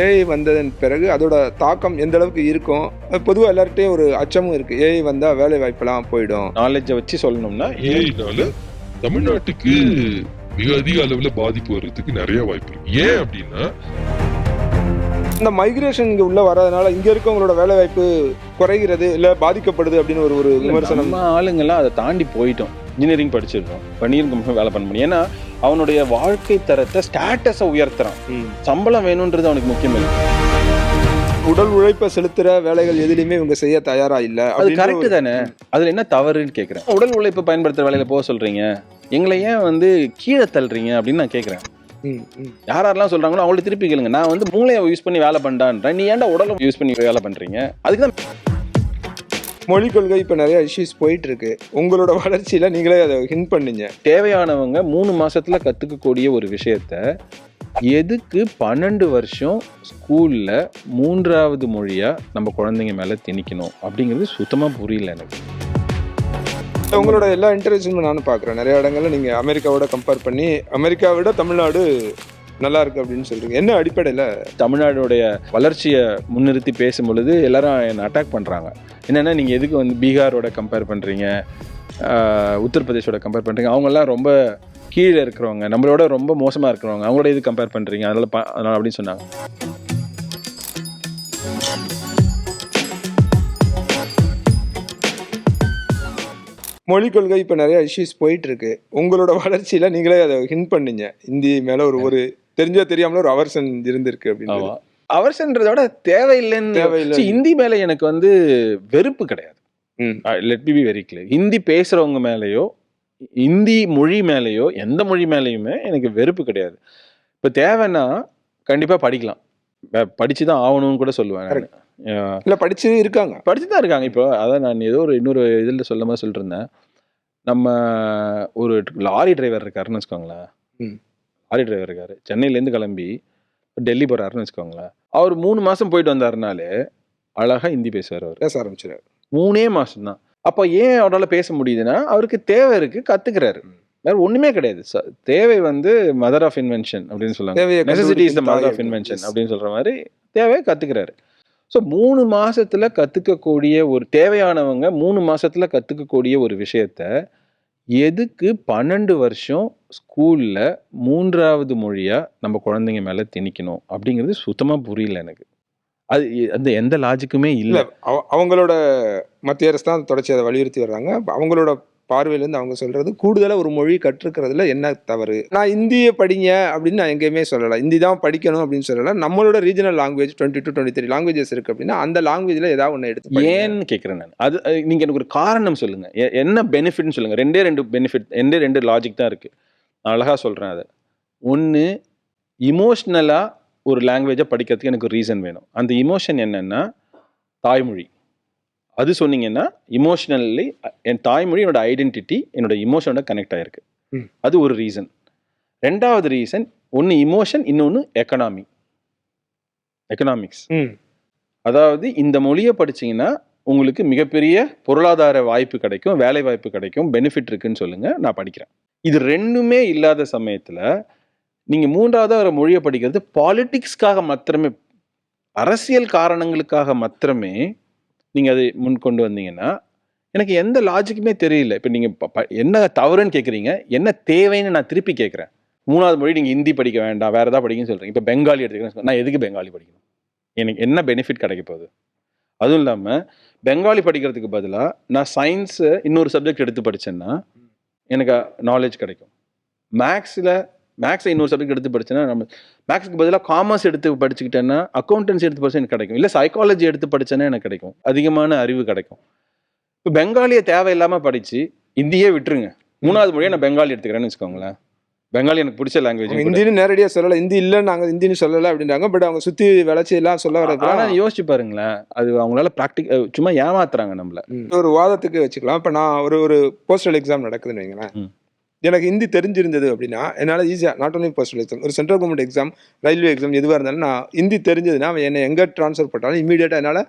AI வந்ததன் பிறகு அதோட தாக்கம் எந்த அளவுக்கு இருக்கும்? பொதுவாக எல்லார்கிட்டையும் ஒரு அச்சமும் இருக்கு. ஏஐ வந்தா வேலை வாய்ப்பெல்லாம் போயிடும். நாலேஜை வச்சு சொல்லணும்னா ஏஐனால தமிழ்நாட்டுக்கு மிக அதிக அளவுல பாதிப்பு வர்றதுக்கு நிறைய வாய்ப்பு இருக்கு. ஏன் அப்படின்னா இந்த மைக்ரேஷன் இங்க உள்ள வர்றதுனால இங்க இருக்கவங்களோட வேலை வாய்ப்பு குறைகிறது இல்ல பாதிக்கப்படுது அப்படின்னு ஒரு விமர்சனம். நம்ம ஆளுங்கெல்லாம் அதை தாண்டி போயிட்டோம். இன்ஜினியரிங் படிச்சிருக்கோம், பன்னீர் கம்பெனி வேலை பண்ண முடியும். ஏன்னா அவனுடைய வாழ்க்கை தரத்தை ஸ்டேட்டஸை உயர்த்துறான். சம்பளம் வேணும்ன்றது அவனுக்கு முக்கியம் இல்லை. உடல் உழைப்பை செலுத்துற வேலைகள் எதுலையுமே இவங்க செய்ய தயாரா இல்ல. அது கரெக்ட் தானே? அதுல என்ன தவறுன்னு கேட்கிறேன். உடல் உழைப்பு பயன்படுத்துற வேலையில போக சொல்றீங்க, எங்களை ஏன் கீழே தள்ளுறீங்க அப்படின்னு நான் கேட்கிறேன். யாரெல்லாம் சொல்றாங்களோ அவங்கள திருப்பி கேளுங்க. நான் மூளையை யூஸ் பண்ணி வேலை பண்றான்றேன், நீ ஏன்டா உடலை யூஸ் பண்ணி வேலை பண்றீங்க? அதுக்குதான் மொழி கொள்கை இப்ப நிறைய இஷ்யூஸ் போயிட்டு இருக்கு. உங்களோட வளர்ச்சியில நீங்களே அதை ஹிண்ட் பண்ணீங்க. தேவையானவங்க 3 மாசத்துல கத்துக்கக்கூடிய ஒரு விஷயத்த எதுக்கு 12 வருஷம் ஸ்கூல்ல 3வது மொழியா நம்ம குழந்தைங்க மேல திணிக்கணும் அப்படிங்கிறது சுத்தமா புரியல எனக்கு. உங்களோட எல்லா இன்டர்வியூஸுமே நானும் பார்க்குறேன். நிறைய இடங்கள்ல நீங்க அமெரிக்காவோட கம்பேர் பண்ணி அமெரிக்காவை விட தமிழ்நாடு நல்லா இருக்கு அப்படின்னு சொல்றீங்க. என்ன அடிப்படையில்? தமிழ்நாடுடைய வளர்ச்சியை முன்னிறுத்தி பேசும் பொழுது எல்லாரும் என்னை அட்டாக் பண்ணுறாங்க. என்னென்னா நீங்கள் எதுக்கு பீகாரோட கம்பேர் பண்ணுறீங்க, உத்தரப்பிரதேஷோட கம்பேர் பண்ணுறீங்க, அவங்கெல்லாம் ரொம்ப கீழே இருக்கிறவங்க, நம்மளோட ரொம்ப மோசமாக இருக்கிறவங்க, அவங்களோட இது கம்பேர் பண்ணுறீங்க, அதனால் அப்படின்னு சொன்னாங்க. மொழி கொள்கை இப்போ நிறைய இஷ்யூஸ் போயிட்டு இருக்கு. உங்களோட வளர்ச்சியில நீங்களே அதை ஹிண்ட் பண்ணீங்க. இந்தி மேல ஒரு தெரிஞ்சோ தெரியாமல ஒரு அவர்சன் இருந்திருக்கு அப்படின்னு. அவர்சன்றதோட தேவையில்லைன்னு ஹிந்தி மேல எனக்கு வெறுப்பு கிடையாது. Let me be very clear. Hindi பேசுறவங்க மேலேயோ இந்தி மொழி மேலேயோ எந்த மொழி மேலேயுமே எனக்கு வெறுப்பு கிடையாது. இப்போ தேவைன்னா கண்டிப்பா படிக்கலாம், படிச்சுதான் ஆகணும்னு கூட சொல்லுவேன். இல்லை படிச்சு தான் இருக்காங்க. இப்போ அதான் நான் இன்னொரு இதில் சொல்லிட்டு இருந்தேன். நம்ம ஒரு லாரி டிரைவர் இருக்காருன்னு வச்சுக்கோங்களேன். லாரி டிரைவர் இருக்காரு, சென்னையிலேருந்து கிளம்பி டெல்லி போறாருன்னு வச்சுக்கோங்களேன். அவர் 3 மாசம் போயிட்டு வந்தாருனாலே அழகா ஹிந்தி பேசுவார். அவர் பேச ஆரம்பிச்சிடாரு. 3 மாசம் தான். அப்போ ஏன் அவரால் பேச முடியுதுன்னா அவருக்கு தேவை இருக்கு, கத்துக்கிறாரு. வேற ஒண்ணுமே கிடையாது. தேவை மதர் ஆஃப் இன்வென்ஷன் அப்படின்னு சொல்லுவாங்க. Necessity is the mother of invention அப்படின்னு சொல்ற மாதிரி தேவையை கத்துக்கிறாரு. ஸோ 3 மாசத்துல கத்துக்கக்கூடிய தேவையானவங்க 3 மாசத்துல கத்துக்கக்கூடிய ஒரு விஷயத்த எதுக்கு 12 வருஷம் ஸ்கூல்ல 3வது மொழியா நம்ம குழந்தைங்க மேல திணிக்கணும் அப்படிங்கிறது சுத்தமா புரியல எனக்கு. அது எந்த லாஜிக்குமே இல்லை. அவங்களோட மத்திய அரசு தான் தொடர்ச்சி அதை வலியுறுத்தி வர்றாங்க. அவங்களோட பார்வையிலேருந்து அவங்க சொல்றது கூடுதலாக ஒரு மொழி கற்றுக்கிறதுல என்ன தவறு? நான் இந்தியை படிங்க அப்படின்னு நான் எங்கேயுமே சொல்லலை, இந்தி தான் படிக்கணும் அப்படின்னு சொல்லலை. நம்மளோட ரீஜனல் லாங்குவேஜ் 20 to 23 லாங்குவேஜஸ் இருக்கு அப்படின்னா அந்த லாங்குவேஜில் ஏதாவது ஒன்று எடுத்து ஏன்னு கேட்குறேன் நான். அது நீங்கள் எனக்கு ஒரு காரணம் சொல்லுங்க, என்ன பெனிஃபிட்னு சொல்லுங்க. 2 பெனிஃபிட், 2 லாஜிக் தான் இருக்கு. நான் அழகாக சொல்கிறேன். அதை ஒன்று, இமோஷ்னலாக ஒரு லாங்குவேஜை படிக்கிறதுக்கு எனக்கு ஒரு ரீசன் வேணும். அந்த இமோஷன் என்னன்னா தாய்மொழி. அது சொன்னீங்கன்னா இமோஷனலி என் தாய்மொழி என்னோட ஐடென்டிட்டி, என்னோட இமோஷனோட கனெக்ட் ஆயிருக்கு. அது ஒரு ரீசன். 2வது ரீசன், ஒன்று இமோஷன், இன்னொன்று எக்கனாமிக்ஸ். அதாவது இந்த மொழியை படிச்சீங்கன்னா உங்களுக்கு மிகப்பெரிய பொருளாதார வாய்ப்பு கிடைக்கும், வேலை வாய்ப்பு கிடைக்கும், பெனிஃபிட் இருக்குன்னு சொல்லுங்க, நான் படிக்கிறேன். இது 2மே இல்லாத சமயத்தில் நீங்கள் 3வது ஒரு மொழியை படிக்கிறது பாலிட்டிக்ஸ்க்காக மாத்திரமே, அரசியல் காரணங்களுக்காக மாத்திரமே நீங்கள் அதை முன் கொண்டு வந்தீங்கன்னா எனக்கு எந்த லாஜிக்குமே தெரியல. இப்போ நீங்கள் என்ன தவறுன்னு கேட்குறீங்க, என்ன தேவைன்னு நான் திருப்பி கேட்குறேன். 3வது மொழி நீங்கள் ஹிந்தி படிக்க வேண்டாம், வேறு ஏதாவது படிக்கணும்னு சொல்கிறீங்க. இப்போ பெங்காலி எடுத்துக்கிறேன், நான் எதுக்கு பெங்காலி படிக்கணும்? எனக்கு என்ன பெனிஃபிட் கிடைக்க போகுது? அதுவும் இல்லாமல் பெங்காலி படிக்கிறதுக்கு பதிலாக நான் சயின்ஸு இன்னொரு சப்ஜெக்ட் எடுத்து படித்தேன்னா எனக்கு நாலேஜ் கிடைக்கும். மேக்ஸை இன்னொரு சப்ஜெக்ட் எடுத்து படிச்சேன்னா, நம்ம மேக்ஸுக்கு பதிலாக காமர்ஸ் எடுத்து படிச்சுக்கிட்டேன்னா அக்கௌண்டன்சி எடுத்து படிச்சா எனக்கு கிடைக்கும், இல்லை சைக்காலஜி எடுத்து படித்தேன்னா எனக்கு கிடைக்கும், அதிகமான அறிவு கிடைக்கும். இப்போ பெங்காலியை தேவையில்லாமல் படித்து இந்தியே விட்டுருங்க, 3வது மொழியை நான் பெங்காலி எடுத்துக்கிறேன்னு வச்சுக்கோங்களேன். பெங்காலி எனக்கு பிடிச்ச லாங்குவேஜ். இந்தின்னு நேரடியாக சொல்லலை, இந்தி இல்லைன்னு நாங்கள் இந்தின்னு சொல்லலை அப்படின்றாங்க. பட் அவங்க சுற்றி வளர்ச்சியெல்லாம் சொல்ல வரது. ஆனால் யோசிச்சு பாருங்களேன், அது அவங்களால சும்மா ஏமாத்துறாங்க நம்மள. ஒரு வாதத்துக்கு வச்சுக்கலாம். இப்போ நான் ஒரு போஸ்டல் எக்ஸாம் நடக்குதுன்னு வைங்களேன், எனக்கு ஹிந்தி தெரிஞ்சிருந்தது அப்படின்னா என்னால் ஈஸியாக, நாட் ஒன்லி போஸ்டல் எக்ஸாம், ஒரு central government exam, railway exam எதுவாக இருந்தாலும் நான் ஹிந்தி தெரிஞ்சதுன்னா அவன் என்னை எங்கே ட்ரான்ஸ்ஃபர் பண்ணாலும் இமீடியட்டாக என்னால்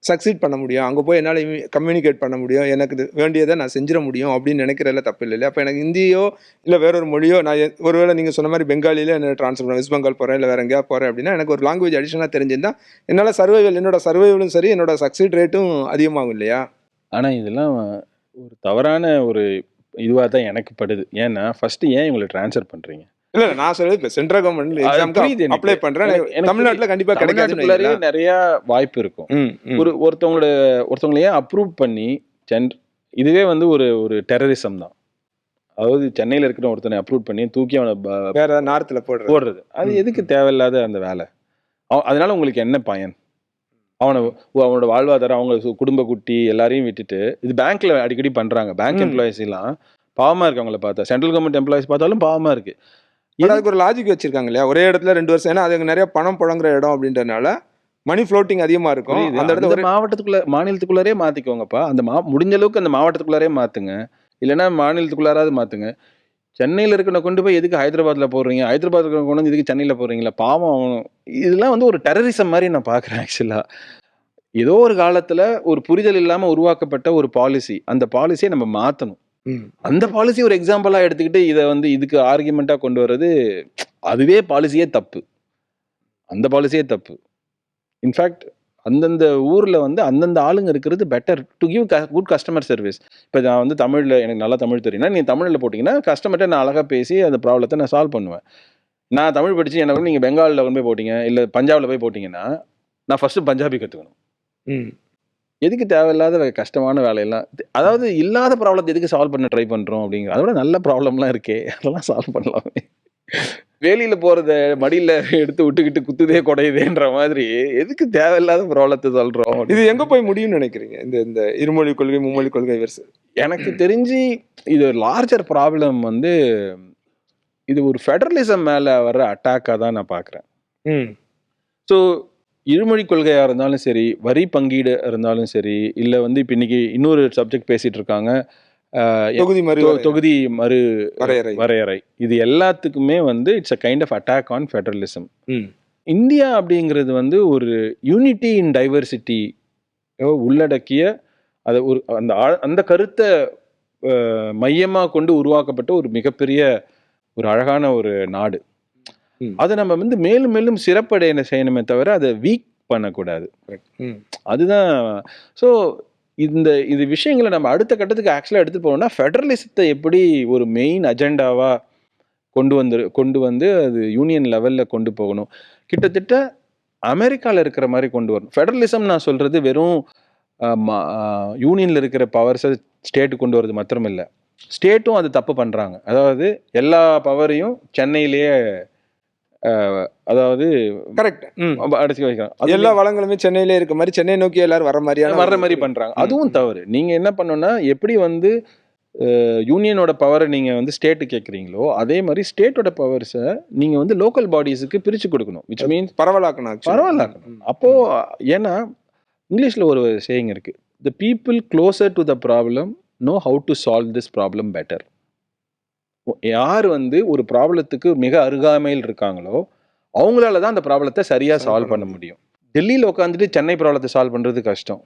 சக்சீட் பண்ண முடியும், அங்கே போய் என்னால் கம்யூனிகேட் பண்ண முடியும், எனக்கு வேண்டியதை நான் செஞ்சிட முடியும் அப்படின்னு நினைக்கிறதுல தப்பு இல்லை. அப்போ எனக்கு ஹிந்தியோ இல்லை வேறொரு மொழியோ, நான் ஒருவேளை நீங்கள் சொன்ன மாதிரி பெங்காலியில் என்ன ட்ரான்ஸ்ஃபர் பண்ண வெஸ்ட் பெங்கால் போகிறேன் இல்லை வேறு எங்கேயா போகிறேன் அப்படின்னா எனக்கு ஒரு லாங்குவேஜ் அடிஷனாக தெரிஞ்சிருந்தா என்னால் என்னோட சர்வைவலும் சரி, என்னோட சக்சீட் ரேட்டும் அதிகமாகும் இல்லையா? ஆனால் இதெல்லாம் ஒரு தவறான ஒரு இதுவாக தான் எனக்கு படுது. ஏன்னா ஃபர்ஸ்ட் ஏன் இவங்களை ட்ரான்ஸ்ஃபர் பண்ணுறீங்க? இல்லை நான் சொல்றது இப்போ சென்ட்ரல் கவர்மெண்ட் எக்ஸாமுக்கு அப்ளை பண்ணுறேன், தமிழ்நாட்டில் கண்டிப்பாக கிடைக்காதுக்குள்ளாரே நிறைய வாய்ப்பு இருக்கும். ஒருத்தவங்களை ஏன் அப்ரூவ் பண்ணி இதுவே வந்து ஒரு டெரரிசம் தான். அதாவது சென்னையில் இருக்கிற ஒருத்தனை அப்ரூவ் பண்ணி தூக்கி அவனை வேற நார்த்தில் போடுறது அது எதுக்கு தேவையில்லாத அந்த வேலை? அதனால உங்களுக்கு என்ன பயன்? அவனோட வாழ்வாதாரம், அவங்க குடும்ப குட்டி எல்லாரையும் விட்டுட்டு இது பேங்க்ல அடிக்கடி பண்றாங்க. பேங்க் எம்ப்ளாயிஸ் எல்லாம் பாவமா இருக்கு அவங்கள பார்த்தா. சென்ட்ரல் கவர்மெண்ட் எம்ப்ளாயிஸ் பார்த்தாலும் பாவமா இருக்கு. அதுக்கு ஒரு லாஜிக் வச்சிருக்காங்க இல்லையா, ஒரே இடத்துல 2 வருஷம், ஏன்னா அதுக்கு நிறைய பணம் புழங்குற இடம் அப்படின்றதுனால மணி ஃப்ளோட்டிங் அதிகமா இருக்கும். அந்த இடத்துல மாவட்டத்துக்குள்ள மாநிலத்துக்குள்ளாரே மாத்திக்கோங்கப்பா. அந்த முடிஞ்ச அளவுக்கு அந்த மாவட்டத்துக்குள்ளாரே மாத்துங்க, இல்லைன்னா மாநிலத்துக்குள்ளாராவது மாத்துங்க. சென்னையில் இருக்கிற கொண்டு போய் எதுக்கு ஹைதராபாத்ல போடுறீங்க? ஹைதராபாத் கொண்டு வந்து எதுக்கு சென்னையில் போடுறீங்களா? பாவம். இதெல்லாம் வந்து ஒரு டெரரிசம் மாதிரி நான் பார்க்குறேன். ஆக்சுவலா ஏதோ ஒரு காலத்துல ஒரு புரிதல் இல்லாம உருவாக்கப்பட்ட ஒரு பாலிசி, அந்த பாலிசியை நம்ம மாத்தணும். அந்த பாலிசி ஒரு எக்ஸாம்பிளா எடுத்துக்கிட்டு இதை வந்து இதுக்கு ஆர்குமெண்டா கொண்டு வர்றது, அதுவே பாலிசியே தப்பு. அந்த பாலிசியே தப்பு. இன்ஃபேக்ட் அந்தந்த ஊர்ல வந்து அந்தந்த ஆளுங்க இருக்கிறது better to give good customer service. இப்போ நான் வந்து தமிழ்ல எனக்கு நல்லா தமிழ் தெரியும்னா நீ தமிழ்ல போட்டிங்கன்னா கஸ்டமர்கிட்ட நான் அழகா பேசி அந்த ப்ராப்ளத்தை நான் சால்வ் பண்ணுவேன். நான் தமிழ் படிச்சு என்ன நீங்க பெங்காலில் கொண்டு போய் போட்டீங்க இல்லை பஞ்சாப்ல போய் போட்டிங்கன்னா நான் ஃபர்ஸ்ட் பஞ்சாபி கற்றுக்கணும். எதுக்கு தேவையில்லாத கஷ்டமான வேலையெல்லாம், அதாவது இல்லாத ப்ராப்ளத்தை எதுக்கு சால்வ் பண்ண ட்ரை பண்ணுறோம் அப்படிங்கிற, அதோட நல்ல ப்ராப்ளம்லாம் இருக்கே அதெல்லாம் சால்வ் பண்ணலாமே. வேலியில் போகிறத மடியில் எடுத்து விட்டுக்கிட்டு குத்துதே குடையுதேன்ற மாதிரி எதுக்கு தேவையில்லாத ப்ராப்ளத்தை சொல்கிறோம்? இது எங்கே போய் முடியும்னு நினைக்கிறீங்க இந்த இருமொழி கொள்கை மும்மொழி கொள்கை வருது? எனக்கு தெரிஞ்சு இது லார்ஜர் ப்ராப்ளம் வந்து இது ஒரு ஃபெடரலிசம் மேலே வர்ற அட்டாக்காக தான் நான் பார்க்குறேன். ஸோ இருமொழி கொள்கையாக இருந்தாலும் சரி, வரி பங்கீடு இருந்தாலும் சரி, இல்லை வந்து இப்போ இன்னைக்கு இன்னொரு சப்ஜெக்ட் பேசிட்டு இருக்காங்க, தொகுதி மறு வரையறை, இது எல்லாத்துக்குமே வந்து it's a kind of attack on federalism. India அப்படிங்கிறது வந்து ஒரு யூனிட்டி இன் டைவர்சிட்டி உள்ளடக்கிய அதை ஒரு அந்த கருத்தை மையமாக கொண்டு உருவாக்கப்பட்ட ஒரு மிகப்பெரிய ஒரு அழகான ஒரு நாடு. அதை நம்ம வந்து மேலும் மேலும் சிறப்படைய செய்யணுமே தவிர அதை வீக் பண்ணக்கூடாது. அதுதான். ஸோ இது விஷயங்களை நம்ம அடுத்த கட்டத்துக்கு ஆக்சுவலாக எடுத்துட்டு போனோம்னா ஃபெடரலிசத்தை எப்படி ஒரு மெயின் அஜெண்டாவாக கொண்டு வந்து அது யூனியன் லெவலில் கொண்டு போகணும். கிட்டத்தட்ட அமெரிக்காவில் இருக்கிற மாதிரி கொண்டு வரணும். ஃபெடரலிசம் நான் சொல்றது வெறும் யூனியனில் இருக்கிற பவர்ஸை ஸ்டேட்டு கொண்டு வரது மாத்திரம் இல்லை, ஸ்டேட்டும் அது தப்பு பண்ணுறாங்க. அதாவது எல்லா பவரையும் சென்னையிலேயே அதாவது கரெக்ட் அடைச்சி வைக்கிறாங்க. எல்லா வளங்களுமே சென்னையிலே இருக்க மாதிரி சென்னை நோக்கி எல்லாரும் வர மாதிரி பண்றாங்க. அதுவும் தவறு. நீங்க என்ன பண்ணணும்னா எப்படி வந்து யூனியனோட பவரை நீங்க வந்து ஸ்டேட்டு கேட்குறீங்களோ அதே மாதிரி ஸ்டேட்டோட பவர்ஸை நீங்க வந்து லோக்கல் பாடிஸுக்கு பிரிச்சு கொடுக்கணும். விச் மீன்ஸ் பரவலாக்கணும். அப்போ ஏன்னா இங்கிலீஷ்ல ஒரு சேயிங் இருக்கு, the people closer to the problem know how to solve this problem better. யார் வந்து ஒரு ப்ராப்ளத்துக்கு மிக அருகாமையில் இருக்காங்களோ அவங்களால தான் அந்த ப்ராப்ளத்தை சரியா சால்வ் பண்ண முடியும். டெல்லியில் உட்காந்துட்டு சென்னை ப்ராப்ளத்தை சால்வ் பண்றது கஷ்டம்,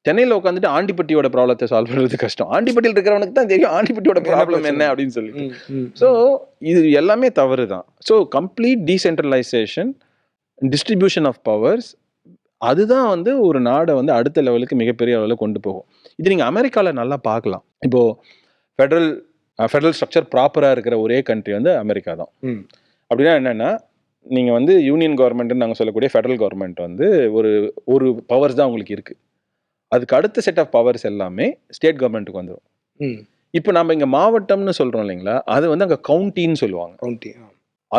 சென்னையில் உட்காந்துட்டு ஆண்டிப்பட்டியோட ப்ராப்ளத்தை சால்வ் பண்றது கஷ்டம். ஆண்டிப்பட்டியில் இருக்கிறவனுக்கு தான் தெரியும் ஆண்டிப்பட்டியோட ப்ராப்ளம் என்ன அப்படின்னு சொல்லி. ஸோ இது எல்லாமே தவறு தான். So complete decentralisation, distribution of powers, அதுதான் வந்து ஒரு நாடை வந்து அடுத்த லெவலுக்கு மிகப்பெரிய அளவில் கொண்டு போகும். இது நீங்கள் அமெரிக்காவில் நல்லா பார்க்கலாம். இப்போது ஃபெடரல் ஸ்ட்ரக்சர் ப்ராப்பராக இருக்கிற ஒரே கண்ட்ரி வந்து அமெரிக்கா தான். அப்படின்னா என்னென்னா நீங்கள் வந்து யூனியன் கவர்மெண்ட்னு நாங்கள் சொல்லக்கூடிய ஃபெடரல் கவர்மெண்ட் வந்து ஒரு பவர்ஸ் தான் உங்களுக்கு இருக்குது. அதுக்கு அடுத்த செட் ஆஃப் பவர்ஸ் எல்லாமே ஸ்டேட் கவர்மெண்ட்டுக்கு வந்துடும். இப்போ நம்ம இங்கே மாவட்டம்னு சொல்கிறோம் இல்லைங்களா, அது வந்து அங்கே கவுண்டின்னு சொல்லுவாங்க.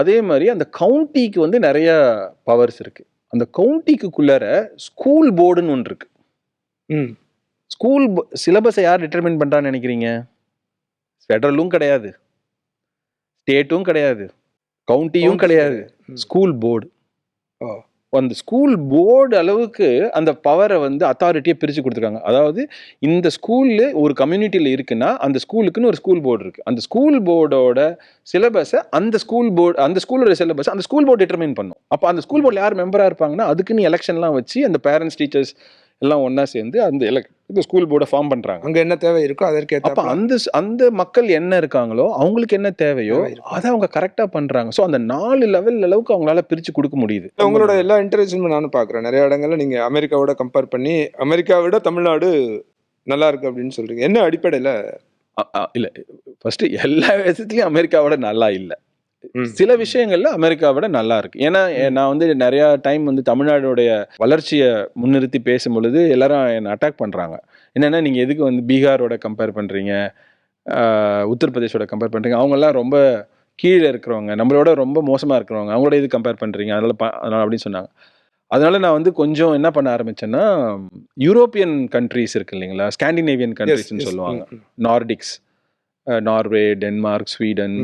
அதே மாதிரி அந்த கவுண்டிக்கு வந்து நிறைய பவர்ஸ் இருக்குது. அந்த கவுண்டிக்குள்ளார ஸ்கூல் போர்டுன்னு ஒன்று இருக்கு. ஸ்கூல் சிலபஸை யார் டிட்டர்மின் பண்ணுறான்னு நினைக்கிறீங்க? ஃபெடரலும் கிடையாது, ஸ்டேட்டும் கிடையாது, கவுண்டியும் கிடையாது, ஸ்கூல் போர்டு. அந்த ஸ்கூல் போர்டு அளவுக்கு அந்த பவரை வந்து அத்தாரிட்டியை பிரித்து கொடுத்துருக்காங்க. அதாவது இந்த ஸ்கூலில் ஒரு கம்யூனிட்டியில் இருக்குன்னா அந்த ஸ்கூலுக்குன்னு ஒரு ஸ்கூல் போர்டு இருக்குது. அந்த ஸ்கூல் போர்டோட சிலபஸை அந்த ஸ்கூலோட சிலபஸை அந்த ஸ்கூல் போர்டு டிட்டர்மின் பண்ணும். அப்போ அந்த ஸ்கூல் போர்டில் யார் மெம்பராக இருப்பாங்கன்னா அதுக்குன்னு எலெக்ஷன்லாம் வச்சு அந்த பேரண்ட்ஸ் டீச்சர்ஸ் எல்லாம் ஒன்றா சேர்ந்து இந்த ஸ்கூல் போர்டை ஃபார்ம் பண்ணுறாங்க. அங்க என்ன தேவை இருக்கோ அதற்கேற்ற அப்போ அந்த மக்கள் என்ன இருக்காங்களோ அவங்களுக்கு என்ன தேவையோ அதை அவங்க கரெக்டாக பண்ணுறாங்க. ஸோ அந்த 4 லெவல் அளவுக்கு அவங்களால பிரித்து கொடுக்க முடியுது. உங்களோட எல்லா இன்டர்வியூஸும் நானும் பார்க்குறேன். நிறைய இடங்கள்ல நீங்க அமெரிக்காவோட கம்பேர் பண்ணி அமெரிக்காவை விட தமிழ்நாடு நல்லா இருக்கு அப்படின்னு சொல்றீங்க. என்ன அடிப்படையில? இல்லை, ஃபர்ஸ்ட் எல்லா விஷயத்துலையும் அமெரிக்காவோட நல்லா இல்லை, சில விஷயங்கள்ல அமெரிக்காவோட நல்லா இருக்கு. ஏன்னா நான் வந்து நிறைய டைம் வந்து தமிழ்நாடுடைய வளர்ச்சியை முன்னிறுத்தி பேசும் பொழுது எல்லாரும் என்னை அட்டாக் பண்றாங்க. என்னன்னா நீங்க எதுக்கு வந்து பீகாரோட கம்பேர் பண்றீங்க, உத்தரப்பிரதேஷோட கம்பேர் பண்றீங்க, அவங்க எல்லாம் ரொம்ப கீழே இருக்கிறவங்க, நம்மளோட ரொம்ப மோசமா இருக்கிறவங்க, அவங்களோட இது கம்பேர் பண்றீங்க, அதனால அப்படின்னு சொன்னாங்க. அதனால நான் வந்து கொஞ்சம் என்ன பண்ண ஆரம்பிச்சேன்னா, யூரோப்பியன் கண்ட்ரீஸ் இருக்கு இல்லைங்களா, ஸ்காண்டினேவியன் கண்ட்ரீஸ்ன்னு சொல்லுவாங்க, நார்டிக்ஸ், நார்வே, டென்மார்க், ஸ்வீடன்,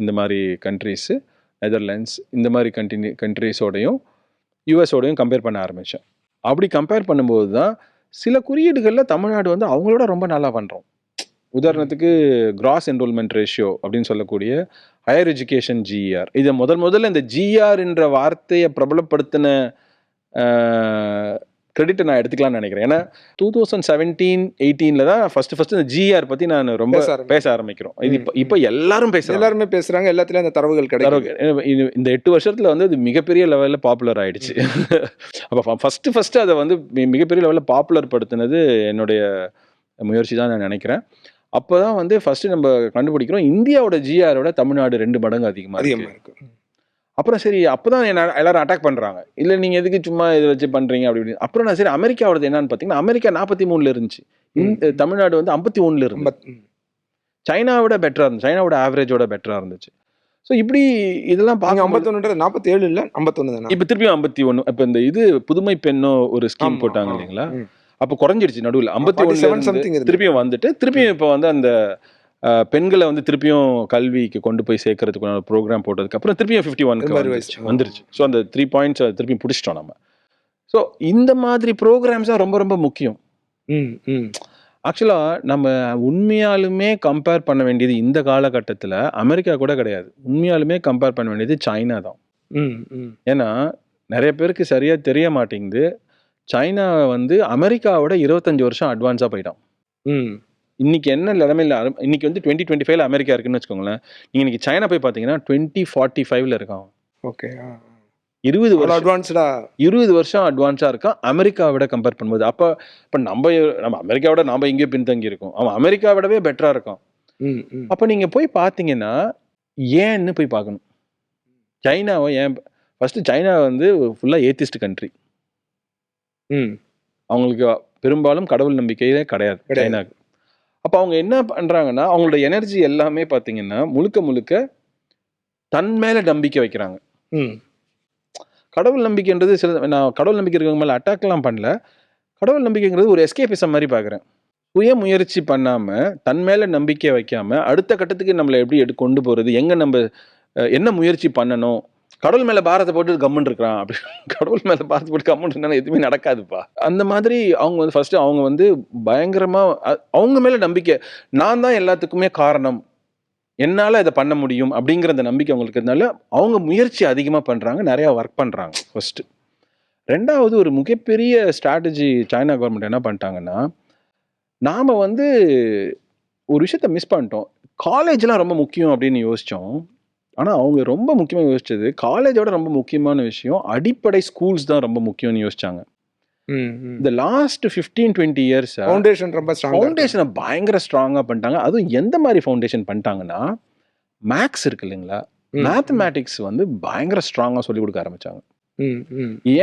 இந்த மாதிரி கண்ட்ரீஸு, நெதர்லாண்ட்ஸ், இந்த மாதிரி கண்ட்ரீஸோடையும் யூஎஸோடையும் கம்பேர் பண்ண ஆரம்பித்தேன். அப்படி கம்பேர் பண்ணும்போது தான் சில குறியீடுகளில் தமிழ்நாடு வந்து அவங்களோட ரொம்ப நல்லா பண்ணுறோம். உதாரணத்துக்கு கிராஸ் என்ரோல்மெண்ட் ரேஷியோ அப்படின்னு சொல்லக்கூடிய ஹையர் எஜுகேஷன் ஜிஆர், இதை முதல்ல இந்த ஜிஆர் என்ற வார்த்தையை பிரபலப்படுத்தின கிரெடிட்டை நான் எடுத்துக்கலாம்னு நினைக்கிறேன். ஏன்னா 2017-18 தான் ஃபர்ஸ்ட் இந்த ஜிஆர் பற்றி நான் ரொம்ப பேச ஆரம்பிக்கிறோம். இது இப்போ எல்லாருமே பேசுகிறாங்க, எல்லாத்துலேயும் அந்த தரவுகள் கிடைக்கும். இந்த 8 வருஷத்தில் வந்து அது மிகப்பெரிய லெவலில் பாப்புலர் ஆயிடுச்சு. அப்போ ஃபர்ஸ்ட் அதை வந்து மிகப்பெரிய லெவலில் பாப்புலர் படுத்தினது என்னுடைய முயற்சி தான் நான் நினைக்கிறேன். அப்போ தான் வந்து ஃபர்ஸ்ட் நம்ம கண்டுபிடிக்கிறோம் இந்தியாவோட ஜிஆரோட தமிழ்நாடு 2 மடங்கு அதிகமாக இருக்கு. அப்புறம் சரி, அப்போதான் எல்லாரும் அட்டாக் பண்ணுறாங்க, இல்லை நீங்கள் எதுக்கு சும்மா இதை வச்சு பண்ணுறீங்க அப்படின்னு. அப்புறம் நான் சரி அமெரிக்காவோடது என்னன்னு பார்த்தீங்கன்னா, அமெரிக்கா 43 இருந்துச்சு, தமிழ்நாடு வந்து 51 இருந்து, சைனாவோட பெட்டராக இருந்துச்சு, சைனாவோட ஆவரேஜோட பெட்டராக இருந்துச்சு. ஸோ இப்படி இதெல்லாம் பார்க்க 51 47 இல்லை 51 தானே, இப்போ திருப்பியும் 51. இப்போ இந்த இது புதுமை பெண்ணோ ஒரு ஸ்கீம் போட்டாங்க இல்லைங்களா, அப்போ குறைஞ்சிடுச்சு நடுவில் 51 திருப்பியும் வந்துட்டு திருப்பியும் இப்போ வந்து அந்த பெண்களை வந்து திருப்பியும் கல்விக்கு கொண்டு போய் சேர்க்கறதுக்கான ப்ரோக்ராம் போட்டதுக்கு அப்புறம் திருப்பியும் 51 வந்துருச்சு. ஸோ அந்த 3 பாயிண்ட்ஸ் திருப்பியும் பிடிச்சிட்டோம் நம்ம. ஸோ இந்த மாதிரி ப்ரோக்ராம்ஸ் தான் ரொம்ப ரொம்ப முக்கியம். ஆக்சுவலாக நம்ம உண்மையாலுமே கம்பேர் பண்ண வேண்டியது இந்த காலகட்டத்தில் அமெரிக்கா கூட கிடையாது, உண்மையாலுமே கம்பேர் பண்ண வேண்டியது சைனா தான். ஏன்னா நிறைய பேருக்கு சரியாக தெரிய மாட்டேங்குது, சைனா வந்து அமெரிக்காவோட 25 வருஷம் அட்வான்ஸாக போயிட்டான். இன்னைக்கு என்ன நிலைமையில் இன்னைக்கு வந்து 2025 அமெரிக்கா இருக்குன்னு வச்சுக்கோங்களேன், நீங்கள் இன்னைக்கு சைனா போய் பார்த்தீங்கன்னா 2045 இருக்கான். ஓகே, 20 வருஷம் அட்வான்ஸாக இருக்கான் அமெரிக்காவை விட கம்பேர் பண்ணும்போது. அப்போ நம்ம அமெரிக்காவோட நாம் எங்கேயோ பின்தங்கி இருக்கோம், அவன் அமெரிக்காவோடவே பெட்டராக இருக்கான். அப்போ நீங்கள் போய் பார்த்தீங்கன்னா ஏன்னு போய் பார்க்கணும். சைனாவை ஏன் ஃபர்ஸ்ட், சைனா வந்து ஃபுல்லாக ஏத்திஸ்ட் கண்ட்ரி, அவங்களுக்கு பெரும்பாலும் கடவுள் நம்பிக்கையே கிடையாது சைனாவுக்கு. அப்போ அவங்க என்ன பண்ணுறாங்கன்னா, அவங்களோட எனர்ஜி எல்லாமே பார்த்தீங்கன்னா முழுக்க தன் மேலே நம்பிக்கை வைக்கிறாங்க. கடவுள் நம்பிக்கைன்றது நான் கடவுள் நம்பிக்கை இருக்கிறவங்க மேலே அட்டாக்லாம் பண்ணல, கடவுள் நம்பிக்கைங்கிறது ஒரு எஸ்கேபிசம் மாதிரி பார்க்குறேன். சுய முயற்சி பண்ணாமல் தன் மேலே நம்பிக்கை வைக்காமல் அடுத்த கட்டத்துக்கு நம்மளை எப்படி கொண்டு போகிறது, எங்கே நம்ம என்ன முயற்சி பண்ணணும், கடவுள் மேலே பாரத்தை போட்டு கம்முன்னு இருக்கிறான் அப்படி, கடவுள் மேலே பாரத்தை போட்டு கம்முன்னு இருந்தாலும் எதுவுமே நடக்காதுப்பா. அந்த மாதிரி அவங்க வந்து ஃபர்ஸ்ட் அவங்க வந்து பயங்கரமாக அவங்க மேலே நம்பிக்கை, நான் தான் எல்லாத்துக்குமே காரணம், என்னால் இதை பண்ண முடியும் அப்படிங்கிற அந்த நம்பிக்கை அவங்களுக்கு இருந்தால அவங்க முயற்சி அதிகமாக பண்ணுறாங்க, நிறையா ஒர்க் பண்ணுறாங்க ஃபர்ஸ்ட். ரெண்டாவது, ஒரு மிகப்பெரிய ஸ்ட்ராட்டஜி சைனா கவர்மெண்ட் என்ன பண்ணிட்டாங்கன்னா, நாம் வந்து ஒரு விஷயத்த மிஸ் பண்ணிட்டோம். காலேஜ்லாம் ரொம்ப முக்கியம் அப்படின்னு யோசித்தோம், ஆனால் அவங்க ரொம்ப முக்கியமாக யோசிச்சது காலேஜோட ரொம்ப முக்கியமான விஷயம் அடிப்படை ஸ்கூல்ஸ் தான் ரொம்ப முக்கியம்னு யோசிச்சாங்க. இந்த லாஸ்ட் 15-20 இயர்ஸ் ஃபவுண்டேஷனை பயங்கர ஸ்ட்ராங்காக பண்ணிட்டாங்க. அதுவும் எந்த மாதிரி ஃபவுண்டேஷன் பண்ணிட்டாங்கன்னா, மேக்ஸ் இருக்கு இல்லைங்களா, மேத்தமேட்டிக்ஸ் வந்து பயங்கர ஸ்ட்ராங்காக சொல்லிக் கொடுக்க ஆரம்பித்தாங்க.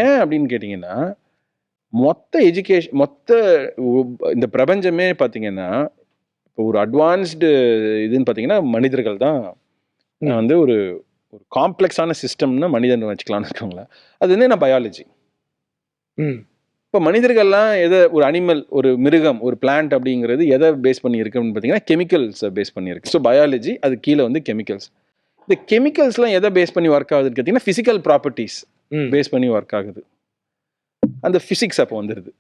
ஏன் அப்படின்னு கேட்டிங்கன்னா, மொத்த எஜுகேஷன் இந்த பிரபஞ்சமே பார்த்தீங்கன்னா, இப்போ ஒரு அட்வான்ஸ்டு இதுன்னு பார்த்தீங்கன்னா மனிதர்கள் தான் வந்து ஒரு காம்ப்ளெக்ஸான சிஸ்டம்னு மனிதன் வச்சுக்கலாம்னு வச்சுக்கோங்களேன். அது என்ன பயாலஜி. இப்போ மனிதர்கள்லாம் எதை, ஒரு அனிமல், ஒரு மிருகம், ஒரு பிளான்ட் அப்படிங்கிறது எதை பேஸ் பண்ணி இருக்குன்னு பார்த்தீங்கன்னா கெமிக்கல்ஸை பேஸ் பண்ணியிருக்கு. ஸோ பயாலஜி, அது கீழே வந்து கெமிக்கல்ஸ். இந்த கெமிக்கல்ஸ்லாம் எதை பேஸ் பண்ணி ஒர்க் ஆகுதுன்னு கேட்டிங்கன்னா ஃபிசிக்கல் ப்ராப்பர்ட்டிஸ் பேஸ் பண்ணி ஒர்க் ஆகுது. அந்த ஃபிசிக்ஸ் அப்போ வந்துடுது.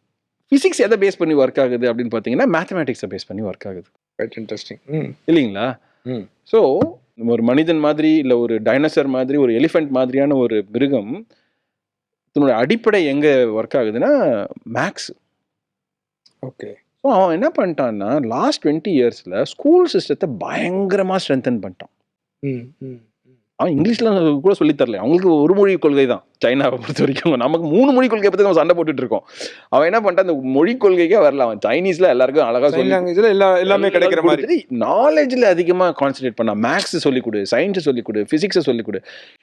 ஃபிசிக்ஸ் எதை பேஸ் பண்ணி ஒர்க் ஆகுது அப்படின்னு பார்த்தீங்கன்னா மேத்தமேட்டிக்ஸை பேஸ் பண்ணி ஒர்க் ஆகுது. இன்ட்ரெஸ்டிங் இல்லைங்களா? ஸோ ஒரு மனிதன் மாதிரி, இல்லை ஒரு டைனோசர் மாதிரி, ஒரு எலிஃபென்ட் மாதிரியான ஒரு மிருகம், இதனோட அடிப்படை எங்கே ஒர்க் ஆகுதுன்னா மேக்ஸ். ஓகே. ஸோ அவன் என்ன பண்ணிட்டான்னா லாஸ்ட் 20 இயர்ஸில் ஸ்கூல் சிஸ்டத்தை பயங்கரமாக ஸ்ட்ரென்தன் பண்ணிட்டான். ம் ம் அவன் இங்கிலீஷ்ல கூட சொல்லித் தரல. அவங்களுக்கு ஒரு மொழி கொள்கை தான் சைனாவை பொறுத்த வரைக்கும். நமக்கு 3 மொழி கொள்கை பற்றி நம்ம சண்டை போட்டுட்டு இருக்கோம். அவன் என்ன பண்ணிட்டான், அந்த மொழி கொள்கைக்கே வரல. அவன் சைனீஸ்ல எல்லாருக்கும் அழகா சைன் சொல்லி லாங்குவேஜ்ல எல்லாமே கிடைக்கிற மாதிரி. நாலேஜ்ல அதிகமா கான்சென்ட்ரேட் பண்ணா. மேக்ஸ் சொல்லிக் கொடு, சயின்ஸ் சொல்லிக் கொடு, பிசிக்ஸை சொல்லிக் கொடு.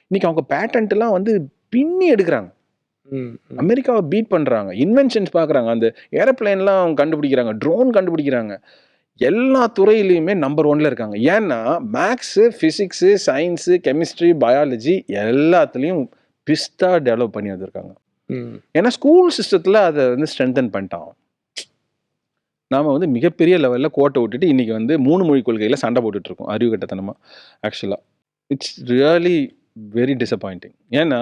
இன்னைக்கு அவங்க பேட்டன்ட் எல்லாம் வந்து பின்னி எடுக்கிறாங்க. ம் ம். அமெரிக்காவை பீட் பண்றாங்க. இன்வென்ஷன்ஸ் பார்க்குறாங்க. அந்த ஏரோப்ளேன்லாம் கண்டுபிடிக்கிறாங்க, ட்ரோன் கண்டுபிடிக்கிறாங்க. எல்லா துறையிலையுமே நம்பர் 1ல இருக்காங்க. ஏன்னா maths, physics, science, chemistry, biology எல்லாத்துலேயும் பிஸ்தா டெவலப் பண்ணி வந்திருக்காங்க. ம். ஏன்னா ஸ்கூல் சிஸ்டத்தில் அதை வந்து ஸ்ட்ரென்தன் பண்ணிட்டான். நாம் வந்து மிகப்பெரிய லெவலில் கோட்டை விட்டுட்டு இன்றைக்கி வந்து 3 மொழி கொள்கையில் சண்டை போட்டுட்ருக்கோம் அறிவு கட்டத்தனமாக. ஆக்சுவலாக இட்ஸ் ரியலி வெரி டிசப்பாயிண்டிங். ஏன்னா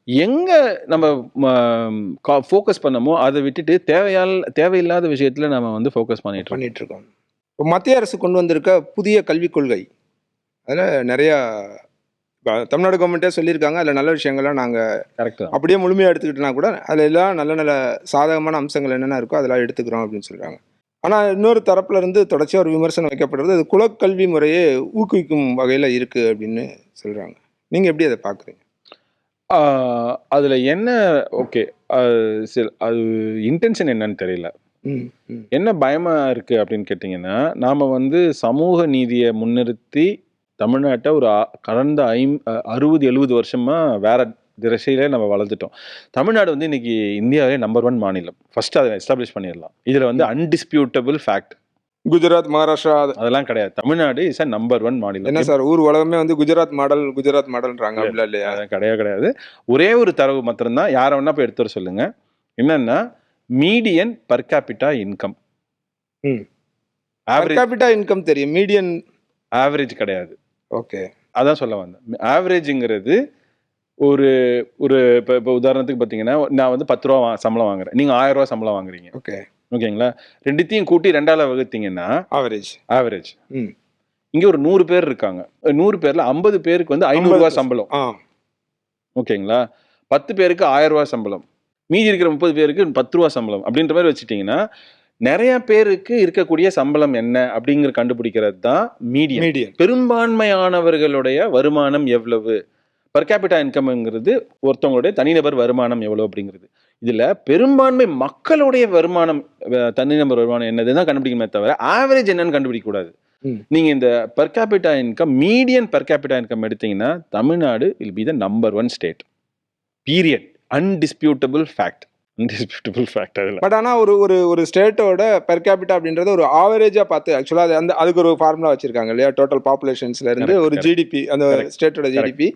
எங்கே நம்ம ஃபோக்கஸ் பண்ணமோ அதை விட்டுட்டு தேவையில்லாத விஷயத்தில் நம்ம வந்து ஃபோக்கஸ் பண்ணிட்டு இருக்கோம். இப்போ மத்திய அரசு கொண்டு வந்திருக்க புதிய கல்விக் கொள்கை அதில் நிறையா தமிழ்நாடு கவர்மெண்ட்டே சொல்லியிருக்காங்க. அதில் நல்ல விஷயங்கள்லாம் நாங்கள் கரெக்ட் தான். அப்படியே முழுமையாக எடுத்துக்கிட்டோன்னா கூட அதில் எல்லாம் நல்ல நல்ல சாதகமான அம்சங்கள் என்னென்ன இருக்கோ அதெல்லாம் எடுத்துக்கிறோம் அப்படின்னு சொல்கிறாங்க. ஆனால் இன்னொரு தரப்புல இருந்து தொடர்ச்சியாக ஒரு விமர்சனம் வைக்கப்படுறது, அது குலக்கல்வி முறையை ஊக்குவிக்கும் வகையில் இருக்குது அப்படின்னு சொல்கிறாங்க. நீங்கள் எப்படி அதை பார்க்குறீங்க? அதில் என்ன ஓகே, அது இன்டென்ஷன் என்னன்னு தெரியல. ம் ம் என்ன பயமாக இருக்குது அப்படின்னு கேட்டிங்கன்னா, நாம் வந்து சமூக நீதியை முன்னிறுத்தி தமிழ்நாட்டை ஒரு கடந்த 60-70 வருஷமாக வேற திசையிலே நம்ம வளர்ந்துட்டோம். தமிழ்நாடு வந்து இன்னைக்கு இந்தியாவிலே நம்பர் 1 மாநிலம். ஃபர்ஸ்ட் அதை எஸ்டாப்ளிஷ் பண்ணிடலாம். இதில் வந்து அன்டிஸ்பியூட்டபிள் ஃபேக்ட். குஜராத், மகாராஷ்டிரா அதெல்லாம் கிடையாது. தமிழ்நாடு இஸ் அ நம்பர் 1 மாநிலம். என்ன சார் ஊர் உலகமே வந்து குஜராத் மாடல்ன்றாங்க, அப்படிலாம் இல்லையா? கிடையாது. ஒரே ஒரு தரவு மாத்திரம்தான், யாரை வேணா போய் எடுத்து வர சொல்லுங்க. என்னன்னா median per capita income. Per capita income தெரியும், மீடியன் ஆவரேஜ் கிடையாது. ஓகே, அதான் சொல்ல வந்தேன். ஆவரேஜுங்கிறது ஒரு ஒரு இப்போ உதாரணத்துக்கு பார்த்தீங்கன்னா, நான் வந்து 10 ரூபா சம்பளம் வாங்குறேன், நீங்கள் 1000 ரூபா சம்பளம் வாங்குறீங்க. ஓகே ஓகேங்களா? ரெண்டுத்தையும் கூட்டி 2ஆல வகுத்தீங்கன்னா ஆவரேஜ். இங்கே ஒரு 100 பேர் இருக்காங்க. 100 பேரில் 50 பேருக்கு வந்து 500 ரூபா சம்பளம். ஓகேங்களா? 10 பேருக்கு 1000 ரூபா சம்பளம், மீதி இருக்கிற 30 பேருக்கு 10 ரூபா சம்பளம் அப்படின்ற மாதிரி வச்சுட்டிங்கன்னா, நிறைய பேருக்கு இருக்கக்கூடிய சம்பளம் என்ன அப்படிங்கிற கண்டுபிடிக்கிறது தான் மீடியன். பெரும்பான்மையானவர்களுடைய வருமானம் எவ்வளவு, பர் கேபிட்டா இன்கம்ங்கிறது ஒருத்தவங்களுடைய தனிநபர் வருமானம் எவ்வளவு அப்படிங்கிறது. இதுல பெரும்பான்மை மக்களுடைய வருமானம், தனிநபர் வருமானம் என்னதுதான் கண்டுபிடிக்கணுமே தவிர ஆவரேஜ் என்னன்னு கண்டுபிடிக்க கூடாது. நீங்க இந்த per capita income, median per capita income எடுத்தீங்கன்னா Tamil Nadu will be the number 1 state. Period. Undisputable fact. அதில் பட் ஆனால் ஒரு ஸ்டேட்டோட பெர் கேபிட்டா அப்படின்றத ஒரு ஆவரேஜா பார்த்து, ஆக்சுவலாக அதுக்கு ஒரு ஃபார்முலா வச்சிருக்காங்க இல்லையா? டோட்டல் பாப்புலேஷன்ஸ்ல இருந்து ஒரு ஜிடிபி, அந்த ஸ்டேட்டோட ஜிடிபி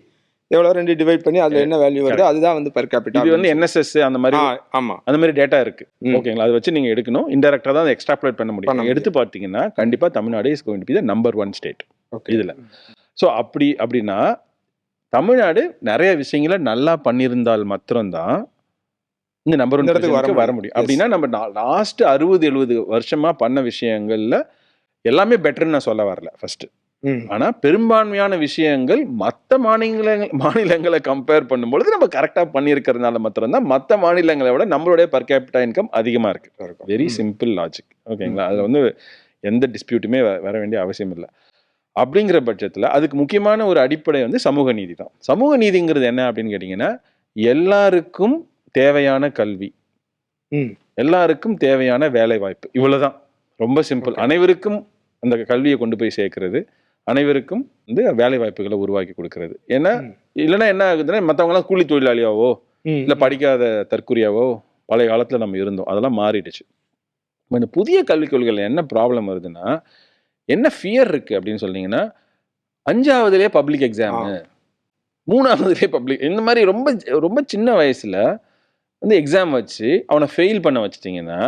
எவ்வளோ 2 டிவைட் பண்ணி அதுல என்ன வேல்யூ வருது, அதுதான் வந்து பெர் கேபிட்டா. இது வந்து என்எஸ்எஸ் அந்த மாதிரி, ஆமா, அந்த மாதிரி டேட்டா இருக்கு. ஓகேங்களா? அதை வச்சு நீங்க எடுக்கணும். இன்டெரக்டா தான் அதை எக்ஸ்ட்ராப்லேட் பண்ண முடியும். எடுத்து பார்த்தீங்கன்னா கண்டிப்பா Tamil Nadu is going to be the number 1 state இதுல. ஸோ அப்படின்னா தமிழ்நாடு நிறைய விஷயங்களை நல்லா பண்ணியிருந்தால் மாத்திரம்தான் இந்த நம்பர் 1 இடத்துக்கு வர முடியும். அப்படின்னா நம்ம லாஸ்ட் 60-70 வருஷமா பண்ண விஷயங்கள்ல எல்லாமே பெட்டர்ன்னு நான் சொல்ல வரல ஃபர்ஸ்ட். ஆனா பெரும்பான்மையான விஷயங்கள் மற்ற மாநிலங்களை கம்பேர் பண்ணும்பொழுது நம்ம கரெக்டா பண்ணியிருக்கிறதுனால மாத்திரம்தான் மற்ற மாநிலங்களை விட நம்மளுடைய பர் கேபிட்டா இன்கம் அதிகமா இருக்கு. Very simple logic. ஓகேங்களா? அதுல வந்து எந்த டிஸ்பியூட்டுமே வர வேண்டிய அவசியம் இல்லை. அப்படிங்கிற பட்சத்துல அதுக்கு முக்கியமான ஒரு அடிப்படை வந்து சமூக நீதி தான். சமூக நீதிங்கிறது என்ன அப்படின்னு கேட்டீங்கன்னா, எல்லாருக்கும் தேவையான கல்வி, எல்லாருக்கும் தேவையான வேலை வாய்ப்பு, இவ்வளவுதான். ரொம்ப சிம்பிள். அனைவருக்கும் அந்த கல்வியை கொண்டு போய் சேர்க்கிறது, அனைவருக்கும் வந்து வேலை வாய்ப்புகளை உருவாக்கி கொடுக்கறது. ஏன்னா இல்லைன்னா என்ன ஆகுதுன்னா, மற்றவங்களாம் கூலி தொழிலாளியாவோ இல்லை படிக்காத தற்கொலையாவோ பழைய காலத்துல நம்ம இருந்தோம். அதெல்லாம் மாறிடுச்சு. இந்த புதிய கல்விக் கொள்கையில் என்ன ப்ராப்ளம் வருதுன்னா, என்ன ஃபியர் இருக்கு அப்படின்னு சொன்னீங்கன்னா, 5ஆவதுலேயே பப்ளிக் எக்ஸாமு, 3ஆவதுலேயே பப்ளிக், இந்த மாதிரி ரொம்ப ரொம்ப சின்ன வயசுல வந்து எக்ஸாம் வச்சு அவனை ஃபெயில் பண்ண வச்சிட்டிங்கன்னா,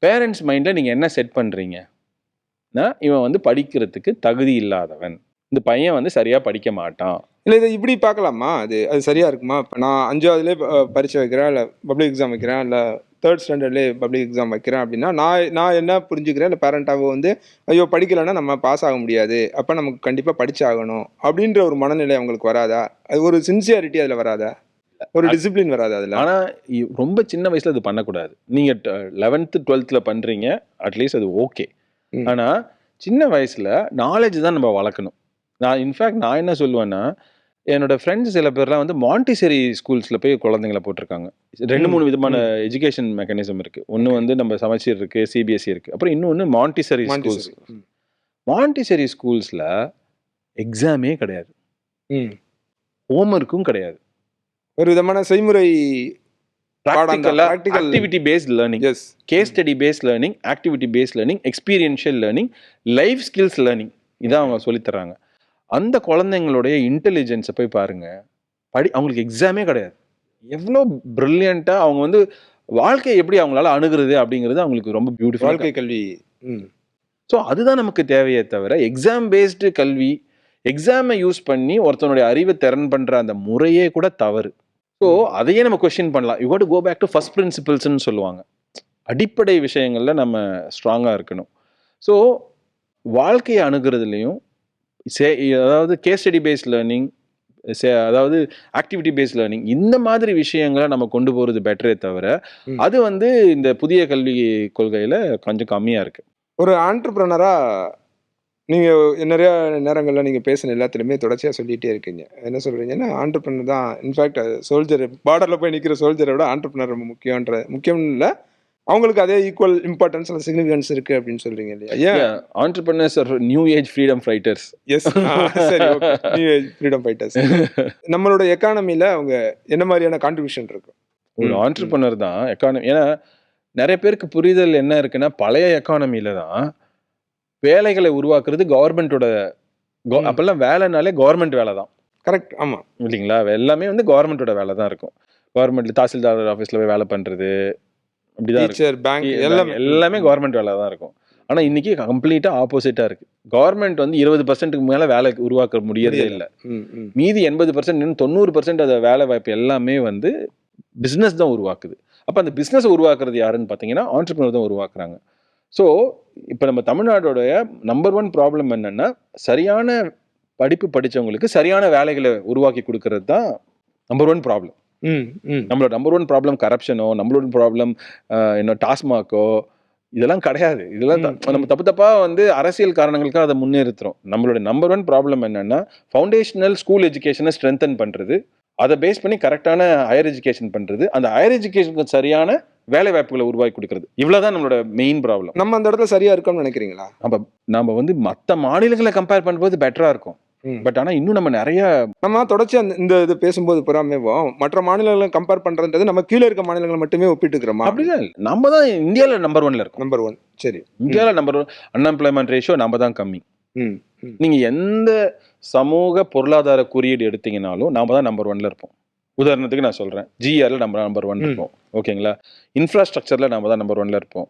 பேரண்ட்ஸ் மைண்டில் நீங்கள் என்ன செட் பண்ணுறீங்கன்னா, இவன் வந்து படிக்கிறதுக்கு தகுதி இல்லாதவன், இந்த பையன் வந்து சரியாக படிக்க மாட்டான். இல்லை, இதை இப்படி பார்க்கலாமா? அது சரியா இருக்குமா? இப்போ நான் 5ஆவதுலேயே பரீட்சை வைக்கிறேன், இல்லை பப்ளிக் எக்ஸாம் வைக்கிறேன், இல்லை 3rd ஸ்டாண்டர்ட்லேயே பப்ளிக் எக்ஸாம் வைக்கிறேன் அப்படின்னா, நான் என்ன புரிஞ்சுக்கிறேன், இல்லை பேரண்டாக வந்து ஐயோ படிக்கலைன்னா நம்ம பாஸ் ஆக முடியாது, அப்போ நமக்கு கண்டிப்பாக படிச்சாகணும் அப்படின்ற ஒரு மனநிலை அவங்களுக்கு வராதா? அது ஒரு சின்சியாரிட்டி அதில் வராதா? ஒரு டிசிப்ளின் வராது அதுல. ஆனா ரொம்ப சின்ன வயசுல அது பண்ணக்கூடாது. நீங்க 11th 12th பண்றீங்க, அட்லீஸ்ட் அது ஓகே. ம். ஆனா சின்ன வயசுல நாலேஜ் தான் நம்ம வளர்க்கணும். நான் என்ன சொல்லுவேன்னா, என்னோட ஃப்ரெண்ட்ஸ் சில பேர்லாம் வந்து மாண்டிசரி ஸ்கூல்ஸ்ல போய் குழந்தைங்கள போட்டிருக்காங்க. 2, 3 விதமான எஜுகேஷன் மெக்கானிசம் இருக்கு. ஒண்ணு வந்து நம்ம சமச்சீர் இருக்கு, சிபிஎஸ்இ இருக்கு. அப்புறம் இன்னொன்னு மாண்டிசரி ஸ்கூல்ஸ். மாண்டிசரி. மாண்டிசரி ஸ்கூல்ஸ்ல எக்ஸாமே கிடையாது. ம். ஹோம்வொர்க்கும் கிடையாது. ஒரு விதமான செய்முறை பாடம் தான். ப்ராக்டிகலா Practical. Activity based learning, yes. Case study based learning, activity based learning, experiential learning, life skills learning. இதான் அவங்க சொல்லித் தர்றாங்க. அந்த குழந்தைங்களுடைய இன்டெலிஜென்ஸை போய் பாருங்க. அவங்களுக்கு எக்ஸாமே கிடையாது. எவ்வளோ பிரில்லியண்டா அவங்க வந்து வாழ்க்கையை எப்படி அவங்களால அணுகிறது அப்படிங்கிறது அவங்களுக்கு ரொம்ப பியூட்டிஃபுல். வாழ்க்கை கல்வி. ம். ஸோ அதுதான் நமக்கு தேவையே தவிர எக்ஸாம் பேஸ்டு கல்வி, எக்ஸாமை யூஸ் பண்ணி ஒருத்தனுடைய அறிவை திறன் பண்ற அந்த முறையே கூட தவறு. ஸோ அதையே நம்ம கொஸ்டின் பண்ணலாம். You got to go back to first பிரின்சிபிள்ஸ்ன்னு சொல்லுவாங்க. அடிப்படை விஷயங்கள்ல நம்ம ஸ்ட்ராங்காக இருக்கணும். ஸோ வாழ்க்கையை அணுகிறதுலையும் அதாவது கேஸ் ஸ்டடி பேஸ்ட் லேர்னிங், அதாவது ஆக்டிவிட்டி பேஸ்ட் லேர்னிங், இந்த மாதிரி விஷயங்களை நம்ம கொண்டு போகிறது பெட்டரே தவிர அது வந்து இந்த புதிய கல்வி கொள்கையில் கொஞ்சம் கம்மியாக இருக்கு. ஒரு ஆண்டர்பிரனரா நீங்க நிறைய நேரங்கள்ல நீங்க பேசின எல்லாத்துலயுமே தொடர்ச்சியா சொல்லிட்டே இருக்கீங்க. என்ன சொல்றீங்கன்னா ஆண்டர்பிரனர் தான், இன்ஃபேக்ட் சோல்ஜர் பார்டர்ல போய் நிக்கிற சோல்ஜரை விட ஆண்டர்பிரனர் ரொம்ப முக்கியம் இல்ல, அவங்களுக்கு அதே ஈக்குவல் இம்பார்ட்டன்ஸ் அல்ல சிக்னிஃபிகன்ஸ் இருக்கு அப்படின்னு சொல்றீங்க இல்லையா? ஏன் ஆண்டர்பிரனர்ஸ் are new age freedom fighters. Yes. சரி, okay. New age freedom fighters. நம்மளோட எக்கானமில அவங்க என்ன மாதிரியான கான்ட்ரிபியூஷன் இருக்கு? ஒரு ஆண்டர்பிரனர் தான் எக்கானமி. ஏன்னா நிறைய பேருக்கு புரிதல் என்ன இருக்குன்னா, பழைய எக்கானமியில தான் வேலைகளை உருவாக்குறது கவர்மெண்டோட. அப்பெல்லாம் வேலைனாலே கவர்மெண்ட் வேலை தான். கரெக்ட். ஆமா, இல்லைங்களா? எல்லாமே வந்து கவர்மெண்டோட வேலை தான் இருக்கும். கவர்மெண்ட்ல தாசில்தார் ஆஃபீஸ்ல போய் வேலை பண்றது அப்படிதான் இருக்கும். டீச்சர், பேங்க் எல்லாமே கவர்மெண்ட் வேலை தான் இருக்கும். ஆனா இன்னைக்கு கம்ப்ளீட்டா ஆப்போசிட்டா இருக்கு. கவர்மெண்ட் வந்து 20% மேல வேலை உருவாக்க முடியறதே இல்லை. மீதி 80%, 90% அந்த வேலை வாய்ப்பு எல்லாமே வந்து பிஸ்னஸ் தான் உருவாக்குது. அப்ப அந்த பிஸ்னஸ் உருவாக்குறது யாருன்னு பார்த்தீங்கன்னா ஆண்டர்பிரனர் தான் உருவாக்குறாங்க. ஸோ இப்போ நம்ம தமிழ்நாடோடைய நம்பர் 1 ப்ராப்ளம் என்னன்னா, சரியான படிப்பு படித்தவங்களுக்கு சரியான வேலைகளை உருவாக்கி கொடுக்கறது தான் நம்பர் 1 ப்ராப்ளம். நம்மளோட நம்பர் 1 ப்ராப்ளம் கரப்ஷனோ, நம்மளோட ப்ராப்ளம் டாஸ்மாகோ இதெல்லாம் கிடையாது. இதெல்லாம் நம்ம தப்பா வந்து அரசியல் காரணங்களுக்காக அதை முன்னேறுத்துறோம். நம்மளோட நம்பர் 1 ப்ராப்ளம் என்னன்னா, ஃபவுண்டேஷனல் ஸ்கூல் எஜுகேஷனை ஸ்ட்ரென்தன் பண்றது, அதை பேஸ் பண்ணி கரெக்டான ஹையர் எஜுகேஷன் பண்றது, அந்த ஹையர் எஜுகேஷனுக்கு சரியான வேலை வாய்ப்புகளை உருவாக்கி கொடுக்கறது. இவ்வளவுதான் நம்மளோட மெயின் ப்ராப்ளம். நம்ம அந்த இடத்துல சரியா இருக்கோம்னு நினைக்கிறீங்களா? நம்ம வந்து மற்ற மாநிலங்களை கம்பேர் பண்ணும்போது பெட்டரா இருக்கும். பட் ஆனா இன்னும் நம்ம தொடர்ச்சியா இந்த இது பேசும்போது புறாமேவும் மற்ற மாநிலங்களை கம்பேர் பண்றது நம்ம கீழே இருக்க மாநிலங்களை மட்டுமே ஒப்பிட்டுக்கிறோமா? அப்படிதான். நம்ம தான் இந்தியால நம்பர் 1ல இருக்கோம். நம்பர் 1. சரி, இந்தியால நம்பர் 1 அன்எம்ப்ளாய்மெண்ட் ரேஷியோ நம்ம தான் கம்மி. நீங்க எந்த சமூக பொருளாதார குறியீடு எடுத்தீங்கன்னாலும் நாம தான் நம்பர் 1ல இருப்போம். உதாரணத்துக்கு நான் சொல்றேன், ஜிஆர்ல நம்ம நம்பர் 1 இருப்போம். ஓகேங்களா? இன்ஃப்ராஸ்ட்ரக்சர்ல நம்ம தான் நம்பர் 1ல இருப்போம்.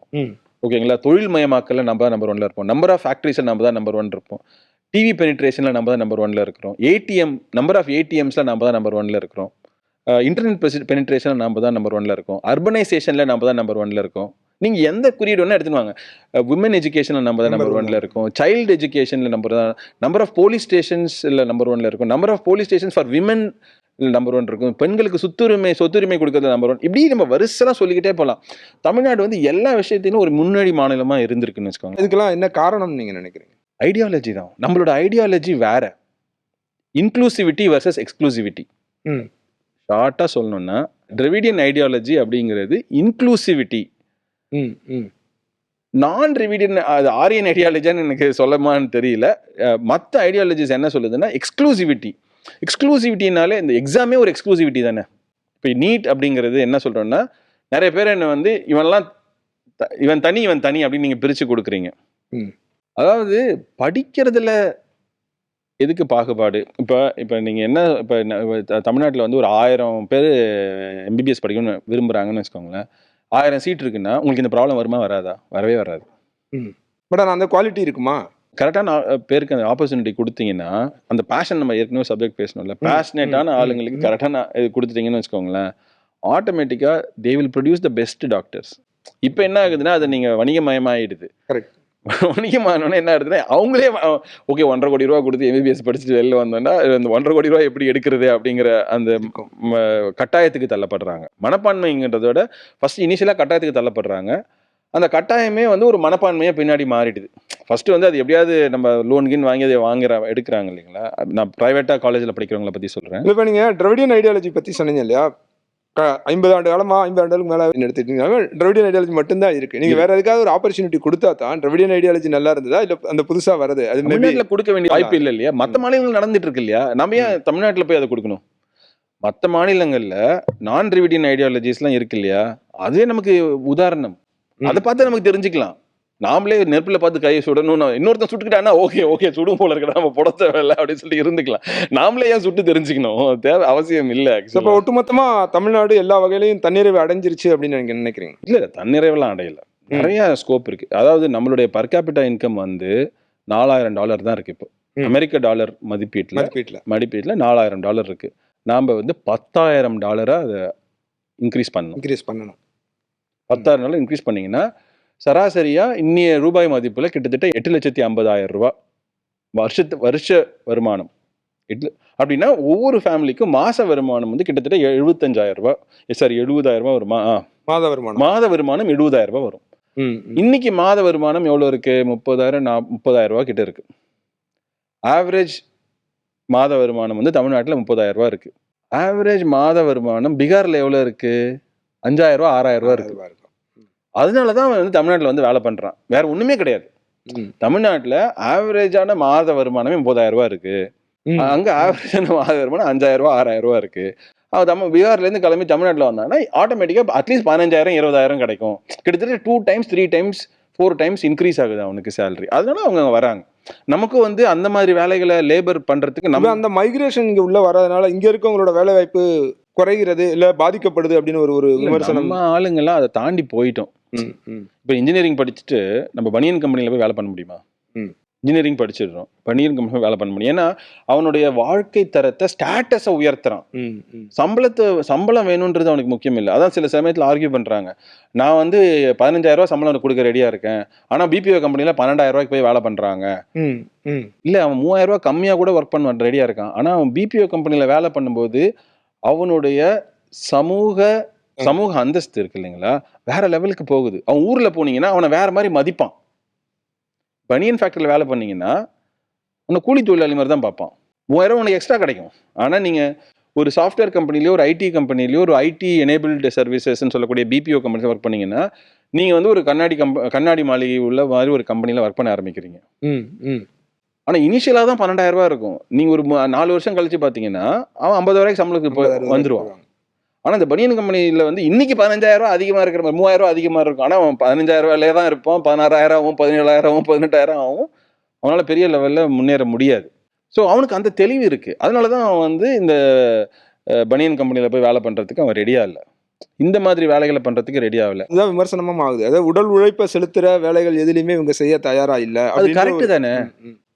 ஓகேங்களா? தொழில் மயமாக்கல்ல நம்ம தான் நம்பர் 1ல இருப்போம். நம்பர் ஆஃப் ஃபேக்டரிஸ்ல நம்ம தான் நம்பர் 1 இருப்போம். டிவி பெனிட்ரேஷன்ல நம்ம தான் நம்பர் 1ல இருக்கிறோம். ஏடிஎம் நம்பர் ஆஃப் ஏடிஎம்ஸ்ல நம்ம தான் நம்பர் 1ல இருக்கிறோம். இன்டர்நெட் பெனிட்ரேஷன்ல நம்ம தான் நம்பர் 1ல இருக்கோம். அர்பனைசேஷன்ல நம்ம தான் நம்பர் 1ல இருக்கோம். நீங்க எந்த குறியீடு வேணா எடுத்துன்னு வாங்க. விமன் எஜுகேஷன்ல நம்ம தான் நம்பர் 1ல இருக்கோம். சைல்டு எஜுகேஷன்ல நம்பர் ஆஃப் போலீஸ் ஸ்டேஷன்ஸ்ல நம்பர் 1ல இருக்கும். Number of police stations for women number 1 இருக்கும். பெண்களுக்கு சொத்துரிமை கொடுக்கறது நம்பர் 1. இப்படி நம்ம வரிசையா சொல்லிக்கிட்டே போகலாம். தமிழ்நாடு வந்து எல்லா விஷயத்திலும் ஒரு முன்னணி மாநிலமா இருந்திருக்குன்னு வச்சுக்கோங்க. இதுக்கெல்லாம் என்ன காரணம் நீங்க நினைக்கிறீங்க? ஐடியாலஜி தான். நம்மளோட ஐடியாலஜி வேற. Inclusivity versus exclusivity. ஷார்ட்டா சொல்லணும்னா டிராவிடியன் ஐடியாலஜி அப்படிங்கிறது இன்க்ளூசிவிட்டி. நான் டிராவிடியன் அது ஆரியன் ஐடியாலஜின்னு எனக்கு சொல்லமான்னு தெரியல. மற்ற ஐடியாலஜிஸ் என்ன சொல்லுதுன்னா எக்ஸ்க்ளூசிவிட்டி. எக்ஸ்க்ளூசிவிட்டினாலே இந்த எக்ஸாமே ஒரு எக்ஸ்க்ளூசிவிட்டி தானே. இப்போ நீட் அப்படிங்கிறது என்ன சொல்கிறோன்னா, நிறைய பேர் என்ன வந்து இவன் தனி அப்படின்னு நீங்கள் பிரித்து கொடுக்குறீங்க. அதாவது படிக்கிறதுல எதுக்கு பாகுபாடு? இப்போ நீங்கள் என்ன இப்போ தமிழ்நாட்டில் வந்து ஒரு 1000 பேர் எம்பிபிஎஸ் படிக்கணும்னு விரும்புகிறாங்கன்னு வச்சுக்கோங்களேன். 1000 சீட் இருக்குன்னா உங்களுக்கு இந்த ப்ராப்ளம் வருமா? வராதா? வரவே வராது. பட் ஆனால் அந்த குவாலிட்டி இருக்குமா? கரெக்டான பேருக்கு அந்த ஆப்பர்ச்சுனிட்டி கொடுத்தீங்கன்னா, அந்த பேஷன் நம்ம ஏற்கனவே சப்ஜெக்ட் பேசணும்ல, பேஷனேட்டான ஆளுங்களுக்கு கரெக்டான இது கொடுத்துட்டீங்கன்னு வச்சுக்கோங்களேன், ஆட்டோமேட்டிக்காக they will produce the best doctors. இப்போ என்ன ஆகுதுன்னா, அதை நீங்கள் வணிகமயமாகிடுது. கரெக்ட். வணிகமானோன்னா என்ன ஆகுதுன்னா அவங்களே ஓகே 1.5 கோடி ரூபா கொடுத்து எம்பிபிஎஸ் படிச்சுட்டு வெளில வந்தோம்னா அந்த 1.5 கோடி ரூபா எப்படி எடுக்கிறது அப்படிங்கிற அந்த கட்டாயத்துக்கு தள்ளப்படுறாங்க. மனப்பான்மைங்கிறத விட ஃபர்ஸ்ட் இனிஷியலாக கட்டாயத்துக்கு தள்ளப்படுறாங்க. அந்த கட்டாயமே வந்து ஒரு மனப்பான்மையாக பின்னாடி மாறிடுது. ஃபர்ஸ்ட் வந்து அது எப்படியாவது நம்ம லோன் கீன் வாங்கி அதை எடுக்கிறாங்க இல்லைங்களா. நான் ப்ரைவேட்டாக காலேஜில் படிக்கிறவங்கள பற்றி சொல்கிறேன். இப்போ நீங்கள் திராவிடியன் ஐடியாலஜி பற்றி சொன்னீங்க இல்லையா, 50 ஆண்டு காலமா 50 ஆண்டுகளுக்கு மேலே எடுத்துக்கிட்டீங்கன்னா திராவிடியன் ஐடியாலஜி மட்டும்தான் இருக்கு. நீங்கள் வேற எதுக்காவது ஒரு ஆப்பர்ச்சுனிட்டி கொடுத்தா தான் திராவிடியன் ஐடியாலஜி நல்லா இருந்ததா இல்லை அந்த புதுசாக வருது அது தமிழ்நாட்டில் கொடுக்க வேண்டிய வாய்ப்பு இல்லை இல்லையா. மற்ற மாநிலங்கள் நடந்துட்டு இருக்கு இல்லையா, நம்ம ஏன் தமிழ்நாட்டில் போய் அதை கொடுக்கணும்? மற்ற மாநிலங்களில் நான் திராவிடியன் ஐடியாலஜிஸ்லாம் இருக்கு இல்லையா, அதே நமக்கு உதாரணம். அதை பார்த்து நமக்கு தெரிஞ்சுக்கலாம். நாமளே நெருப்புல பார்த்து கையை சுடணும், இன்னொருத்தன் சுட்டுக்கிட்டானா ஓகே சுடும் போல இருக்கா, நம்ம புட தேவையில்லை அப்படின்னு சொல்லி இருந்துக்கலாம். நாமளே ஏன் சுட்டு தெரிஞ்சுக்கணும், தேவை அவசியம் இல்லை. இப்போ ஒட்டுமொத்தமா தமிழ்நாடு எல்லா வகையிலையும் தன்னிறைவு அடைஞ்சிருச்சு அப்படின்னு நீங்க நினைக்கிறீங்க? இல்லை, தன்னிறைவெல்லாம் அடையல. நிறைய ஸ்கோப் இருக்கு. அதாவது நம்மளுடைய பர் கேபிட்டா இன்கம் வந்து $4000 தான் இருக்கு. இப்போ அமெரிக்க டாலர் மதிப்பீட்டில் $4000 இருக்கு. நாம வந்து $10,000 அதை இன்க்ரீஸ் பண்ணணும். $10,000 இன்க்ரீஸ் பண்ணீங்கன்னா சராசரியா இன்னைய ரூபாய் மதிப்புல கிட்டத்தட்ட 8,50,000 வருஷ வருமானம். அப்படின்னா ஒவ்வொரு ஃபேமிலிக்கும் மாச வருமானம் வந்து கிட்டத்தட்ட 70,000 வருமா? மாத வருமானம் 70,000 வரும். இன்னைக்கு மாத வருமானம் எவ்வளவு இருக்கு? 30,000 கிட்ட இருக்கு. ஆவரேஜ் மாத வருமானம் வந்து தமிழ்நாட்டில் 30,000 இருக்கு. ஆவரேஜ் மாத வருமானம் பீகார்ல எவ்வளவு இருக்கு? 5,000 6,000 இருக்கு. அதனாலதான் அவன் வந்து தமிழ்நாட்டில் வந்து வேலை பண்றான், வேற ஒண்ணுமே கிடையாது. தமிழ்நாட்டில் ஆவரேஜான மாத வருமானமே 30,000 இருக்கு. அங்க ஆவரேஜான மாத வருமானம் 5,000 6,000 இருக்கு. அவன் பீகார்ல இருந்து கிளம்பி தமிழ்நாட்டில் வந்தாங்கன்னா ஆட்டோமேட்டிக்கா அட்லீஸ்ட் 15,000 20,000 கிடைக்கும். கிட்டத்தட்ட 2 times 3 times 4 times இன்க்ரீஸ் ஆகுது அவனுக்கு சேலரி. அதனால அவங்க வராங்க. நமக்கு வந்து அந்த மாதிரி வேலைகளை லேபர் பண்றதுக்கு நம்ம அந்த மைக்ரேஷன் இங்க உள்ள வர்றதுனால இங்க இருக்கவங்களோட வேலை வாய்ப்பு குறைகிறது இல்ல பாதிக்கப்படுது அப்படின்னு ஒரு விமர்சனம். நம்ம ஆளுங்கெல்லாம் அதை தாண்டி போயிட்டோம். இப்போ இன்ஜினியரிங் படிச்சுட்டு நம்ம பனியன் கம்பெனியில் போய் வேலை பண்ண முடியுமா? இன்ஜினியரிங் படிச்சிடுறோம், பனியன் கம்பெனி வேலை பண்ண முடியும். ஏன்னா அவனுடைய வாழ்க்கை தரத்தை ஸ்டேட்டஸை உயர்த்துறான். சம்பளம் வேணுன்றது அவனுக்கு முக்கியம் இல்லை. அதான் சில சமயத்தில் ஆர்கியூ பண்றாங்க, நான் வந்து 15,000 சம்பளம் கொடுக்க ரெடியா இருக்கேன், ஆனா பிபிஓ கம்பெனில 12,000 போய் வேலை பண்றாங்க. இல்ல, அவன் 3,000 கம்மியா கூட ஒர்க் பண்ண ரெடியா இருக்கான். ஆனா அவன் பிபிஓ கம்பெனில வேலை பண்ணும்போது அவனுடைய சமூக அந்தஸ்து இருக்கு இல்லைங்களா, வேற லெவலுக்கு போகுது. அவன் ஊர்ல போனீங்கன்னா அவனை வேற மாதிரி மதிப்பான். பனியன் ஃபேக்டரியில் வேலை பண்ணீங்கன்னா உன்னை கூலி தொழிலாளி மாதிரி தான் பார்ப்பான். 3,000 உனக்கு எக்ஸ்ட்ரா கிடைக்கும். ஆனால் நீங்கள் ஒரு சாஃப்ட்வேர் கம்பெனிலையோ ஒரு ஐடி கம்பெனிலையோ ஒரு ஐடி எனேபிள்டு சர்வீசஸ்ன்னு சொல்லக்கூடிய பிபிஓ கம்பெனியில் ஒர்க் பண்ணீங்கன்னா நீங்கள் வந்து ஒரு கண்ணாடி மாளிகை உள்ள மாதிரி ஒரு கம்பெனியில் ஒர்க் பண்ண ஆரம்பிக்கிறீங்க. ஆனால் இனிஷியலாக தான் 12,000 இருக்கும். நீங்கள் ஒரு 4 வருஷம் கழிச்சு பார்த்தீங்கன்னா அவன் 50,000 சம்பளத்துக்கு வந்துடுவான். ஆனால் இந்த பனியன் கம்பெனியில் வந்து இன்னைக்கு 15,000 அதிகமாக இருக்கிற மாதிரி 3,000 அதிகமாக இருக்கும். ஆனால் அவன் 15,000 தான் இருப்பான். 16,000 ஆகும், 17,000 ஆகும், 18,000 ஆகும். அவனால் பெரிய லெவலில் முன்னேற முடியாது. ஸோ அவனுக்கு அந்த தெளிவு இருக்குது. அதனால தான் அவன் வந்து இந்த பனியன் கம்பெனியில் போய் வேலை பண்ணுறதுக்கு அவன் ரெடியாக இல்லை. இந்த மாதிரி வேலைகளை பண்ணுறதுக்கு ரெடி ஆகலை. இதுதான் விமர்சனமாக ஆகுது. அதாவது உடல் உழைப்பை செலுத்துகிற வேலைகள் எதுலையுமே இவங்க செய்ய தயாராக இல்லை. அது கரெக்டு தானே?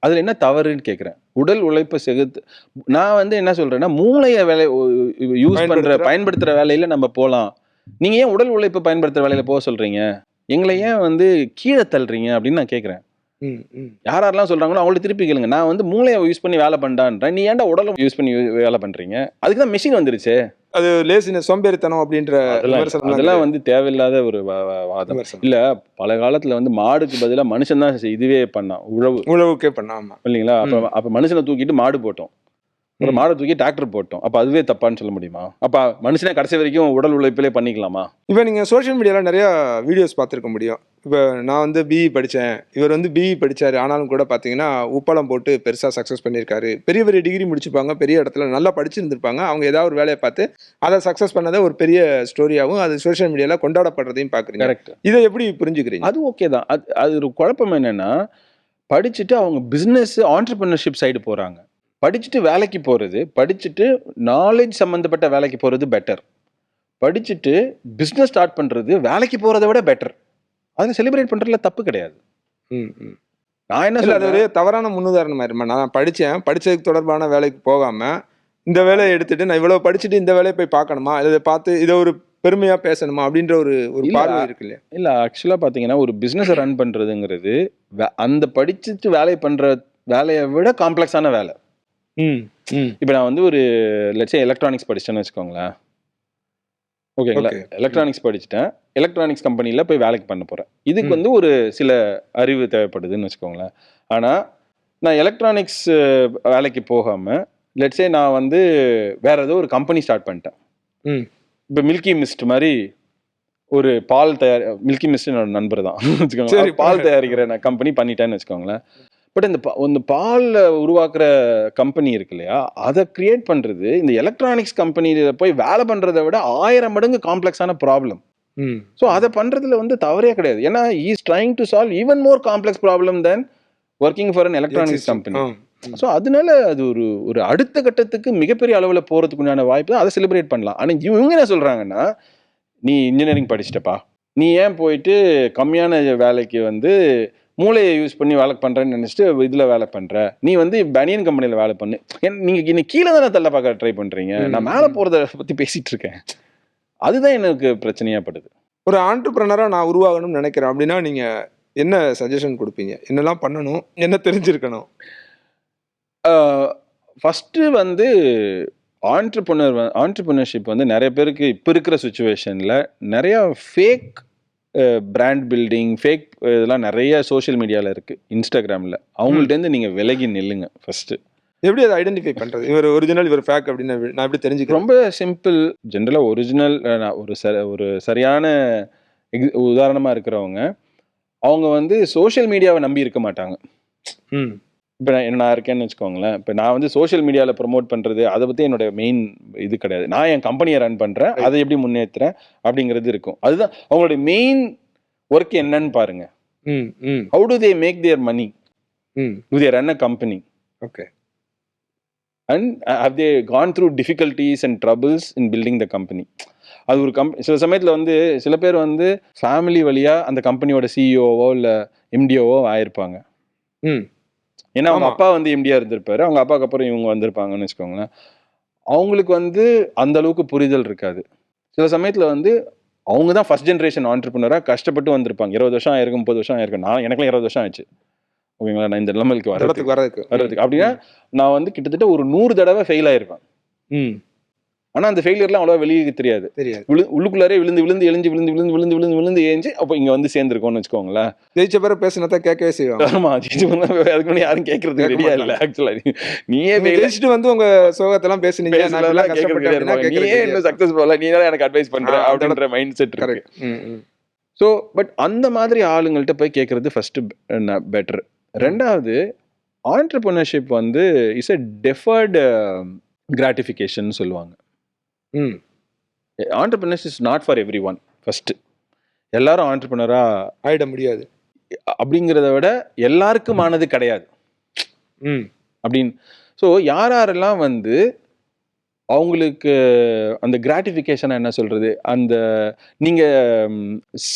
அதில் என்ன தவறுன்னு கேட்குறேன். உடல் உழைப்பை செலுத்து, நான் வந்து என்ன சொல்கிறேன்னா மூளையை பயன்படுத்துகிற வேலையில் நம்ம போகலாம். நீங்கள் ஏன் உடல் உழைப்பை பயன்படுத்துகிற வேலையில் போக சொல்கிறீங்க? எங்களை ஏன் வந்து கீழே தள்ளுறீங்க அப்படின்னு நான் கேட்குறேன். யாரெல்லாம் சொல்கிறாங்களோ அவங்கள திருப்பி கேளுங்க. நான் வந்து மூளையை யூஸ் பண்ணி வேலை பண்ணுறான்றேன், நீ ஏன்டா உடலும் யூஸ் பண்ணி வேலை பண்ணுறீங்க? அதுக்கு தான் மிஷின் வந்துருச்சு. அது லேசினஸ், சோம்பேறித்தனம் அப்படின்ற அதெல்லாம் வந்து தேவையில்லாத ஒரு வாதம். இல்ல, பல காலத்துல வந்து மாடுக்கு பதிலாக மனுஷன் தான் இதுவே பண்ணான், உழவுக்கே பண்ணாம இல்லைங்களா? அப்ப மனுஷனை தூக்கிட்டு மாடு போட்டோம், ஒரு மாடை தூக்கி டிராக்டர் போட்டோம். அப்ப அதுவே தப்பான்னு சொல்ல முடியுமா? அப்ப மனுஷனே கடைசி வரைக்கும் உடல் உழைப்பிலே பண்ணிக்கலாமா? இப்போ நீங்க சோஷியல் மீடியால நிறைய வீடியோஸ் பார்த்துருக்க முடியும். இப்போ நான் வந்து பிஇ படித்தேன், இவர் வந்து பிஇ படித்தார், ஆனாலும் கூட பார்த்தீங்கன்னா உப்பளம் போட்டு பெருசாக சக்ஸஸ் பண்ணியிருக்காரு. பெரிய பெரிய டிகிரி முடிச்சுப்பாங்க, பெரிய இடத்துல நல்லா படிச்சிருந்துருப்பாங்க. அவங்க ஏதாவது ஒரு வேலையை பார்த்து அதை சக்ஸஸ் பண்ணதை ஒரு பெரிய ஸ்டோரியாகவும் அது சோஷியல் மீடியாவில் கொண்டாடப்படுறதையும் பார்க்குறீங்க. கரெக்ட். இதை எப்படி புரிஞ்சுக்கிறீங்க? அது ஓகே தான். அது ஒரு குழப்பம் என்னன்னா, படிச்சுட்டு அவங்க பிஸ்னஸ் ஆண்டர்பிரினர்ஷிப் சைடு போகிறாங்க. படிச்சுட்டு வேலைக்கு போகிறது, படிச்சுட்டு நாலேஜ் சம்மந்தப்பட்ட வேலைக்கு போகிறது பெட்டர். படிச்சுட்டு பிஸ்னஸ் ஸ்டார்ட் பண்ணுறது வேலைக்கு போகிறத விட பெட்டர். அதில் செலிப்ரேட் பண்ணுறதுல தப்பு கிடையாது. நான் என்ன சொல்ல, அது ஒரு தவறான முன்னுதாரணமாக இருமா. நான் படித்ததுக்கு தொடர்பான வேலைக்கு போகாமல் இந்த வேலையை எடுத்துகிட்டு நான் இவ்வளோ படிச்சுட்டு இந்த வேலையை போய் பார்க்கணுமா, இதை பார்த்து இதை ஒரு பெருமையா பேசணுமா அப்படின்ற ஒரு ஒரு இல்ல. பார்வை இருக்கு இல்லையா? இல்லை, ஆக்சுவலாக பார்த்தீங்கன்னா ஒரு பிஸ்னஸை ரன் பண்ணுறதுங்கிறது அந்த படிச்சுட்டு வேலையை விட காம்ப்ளெக்ஸான வேலை. ம் ம் இப்போ நான் வந்து ஒரு லட்சம் எலக்ட்ரானிக்ஸ் படிச்சிட்டேன்னு வச்சுக்கோங்களேன். ஓகேங்களா? Okay. எலக்ட்ரானிக்ஸ் படிச்சுட்டேன். எலக்ட்ரானிக்ஸ் கம்பெனியில் போய் வேலைக்கு பண்ண போகிறேன். இதுக்கு வந்து ஒரு சில அறிவு தேவைப்படுதுன்னு வச்சுக்கோங்களேன். ஆனால் நான் எலக்ட்ரானிக்ஸ் வேலைக்கு போகாமல் லெட்ஸே நான் வந்து வேற ஏதோ ஒரு கம்பெனி ஸ்டார்ட் பண்ணிட்டேன். ம் இப்போ மில்கி மிஸ்ட் மாதிரி ஒரு பால் மில்கி மிஸ்ட் என்னோட நண்பர் தான் வச்சுக்கோங்க. சரி, பால் தயாரிக்கிற நான் கம்பெனி பண்ணிட்டேன்னு வச்சுக்கோங்களேன். பட் இந்த பாலில் உருவாக்குற கம்பெனி இருக்கு இல்லையா, அதை கிரியேட் பண்ணுறது இந்த எலக்ட்ரானிக்ஸ் கம்பெனியில் போய் வேலை பண்ணுறதை விட 1000 மடங்கு காம்ப்ளெக்ஸான ப்ராப்ளம். ம் ஸோ அதை பண்ணுறதுல வந்து தவறே கிடையாது. ஏன்னா is trying to solve even more complex problem then working for an electronics company. So அதனால அது ஒரு அடுத்த கட்டத்துக்கு மிகப்பெரிய அளவில் போகிறதுக்குண்டான வாய்ப்பு தான். அதை செலிப்ரேட் பண்ணலாம். ஆனால் இவங்க என்ன சொல்கிறாங்கன்னா, நீ இன்ஜினியரிங் படிச்சிட்டப்பா, நீ ஏன் போயிட்டு கம்மியான வேலைக்கு வந்து மூளையை யூஸ் பண்ணி வேலை பண்ணுறேன்னு நினச்சிட்டு இதில் வேலை பண்ணுற, நீ வந்து பனியன் கம்பெனியில் வேலை பண்ணு. நீங்கள் இன்னைக்கு கீழே தானே தள்ள பார்க்க ட்ரை பண்ணுறீங்க, நான் மேலே போகிறத பற்றி பேசிகிட்டு இருக்கேன். அதுதான் எனக்கு பிரச்சனையாக படுது. ஒரு ஆண்டர்பிரனராக நான் உருவாகணும்னு நினைக்கிறேன் அப்படின்னா நீங்கள் என்ன சஜஷன் கொடுப்பீங்க? என்னெல்லாம் பண்ணணும், என்ன தெரிஞ்சிருக்கணும்? ஃபஸ்ட்டு வந்து ஆண்டர்பிரினர்ஷிப் வந்து நிறைய பேருக்கு இப்போ இருக்கிற சுச்சுவேஷனில் நிறையா ஃபேக் பிராண்ட் பில்டிங், ஃபேக் இதெல்லாம் நிறைய சோஷியல் மீடியாவில் இருக்குது, இன்ஸ்டாகிராமில். அவங்கள்ட்டேருந்து நீங்கள் விலகி நில்லுங்க ஃபஸ்ட்டு. எப்படி அதை ஐடென்டிஃபை பண்ணுறது? இவர் ஒரிஜினல், இவர் ஃபேக் அப்படின்னு நான் எப்படி தெரிஞ்சுக்கிறேன்? ரொம்ப சிம்பிள். ஜென்ரலாக ஒரிஜினல் ஒரு சரியான உதாரணமாக இருக்கிறவங்க, அவங்க வந்து சோஷியல் மீடியாவை நம்பி இருக்க மாட்டாங்க. ம் இப்போ நான் இருக்கேன்னு வச்சுக்கோங்களேன். இப்போ நான் வந்து சோஷியல் மீடியாவில் ப்ரொமோட் பண்ணுறது அதை பற்றி என்னோட மெயின் இது கிடையாது. நான் என் கம்பெனியை ரன் பண்ணுறேன், அதை எப்படி முன்னேற்றுறேன் அப்படிங்கிறது இருக்கும். அதுதான் அவங்களுடைய மெயின் ஒர்க் என்னன்னு பாருங்க. Hmm hmm how do they make their money, hmm do they run a company, okay. And how they gone through difficulties and troubles in building the company. அது ஒரு சில சமயத்தில் வந்து சில பேர் வந்து ஃபேமிலி வழியாக அந்த கம்பெனியோட சிஇஓவோ இல்லை எம்டிஓவோ ஆயிருப்பாங்க. ம் ஏன்னா அவங்க அப்பா வந்து எம்டியா இருந்திருப்பாரு, அவங்க அப்பாவுக்கு அப்புறம் இவங்க வந்திருப்பாங்கன்னு வச்சுக்கோங்களேன். அவங்களுக்கு வந்து அந்த அளவுக்கு புரிதல் இருக்காது. சில சமயத்தில் வந்து அவங்க தான் ஃபர்ஸ்ட் ஜென்ரேஷன் ஆண்டர்பிரினராக கஷ்டப்பட்டு வந்திருப்பாங்க. 20 வருஷம் ஆயிருக்கும், 30 வருஷம் ஆயிருக்கும். எனக்குலாம் 20 வருஷம் ஆச்சு. ஓகேங்களா? நான் இந்த நிலைமைக்கு வர்றதுக்கு அப்படின்னா நான் வந்து கிட்டத்தட்ட ஒரு 100 தடவை ஃபெயில் ஆயிருப்பேன். ம் ஆனால் அந்த ஃபெயிலியர்லாம் அவ்வளோ வெளியே தெரியாது. உள்ளுக்குள்ளாரே விழுந்து ஏஞ்சி அப்போ இங்கே வந்து சேர்ந்துருக்கோம்னு வச்சுக்கோங்களேன். ஜெயிச்ச பேரை பேசினதான் கேட்கவே செய்வாங்க. ஆமா, அதுக்கு முன்னாடி யாரும் கேட்கறதுக்கு ரெடியா இல்லை. ஆக்சுவலாக நீயே ஜெயிச்சுட்டு வந்து உங்க சோகத்தெல்லாம் பேசுனீங்க, நீயே இன்னும் சக்சஸ் போகல, நீ தான் எனக்கு அட்வைஸ் பண்ற அப்படின்ற மைண்ட் செட் இருக்கு. ஸோ பட் அந்த மாதிரி ஆளுங்கள்ட்ட போய் கேட்கறது ஃபர்ஸ்ட் பெட்டர். ரெண்டாவது, ஆண்டர்பிரினர்ஷிப் வந்து இஸ் எ டெஃபர்டு கிராட்டிஃபிகேஷன் சொல்லுவாங்க. Entrepreneurship is not for every one. First எல்லாரும் ஆண்டர்பிரினரா ஆயிட முடியாது அப்படிங்கிறத விட எல்லாருக்குமானது கிடையாது அப்படின்னு. ஸோ யாரெல்லாம் வந்து அவங்களுக்கு அந்த கிராட்டிஃபிகேஷனை என்ன சொல்றது, அந்த நீங்க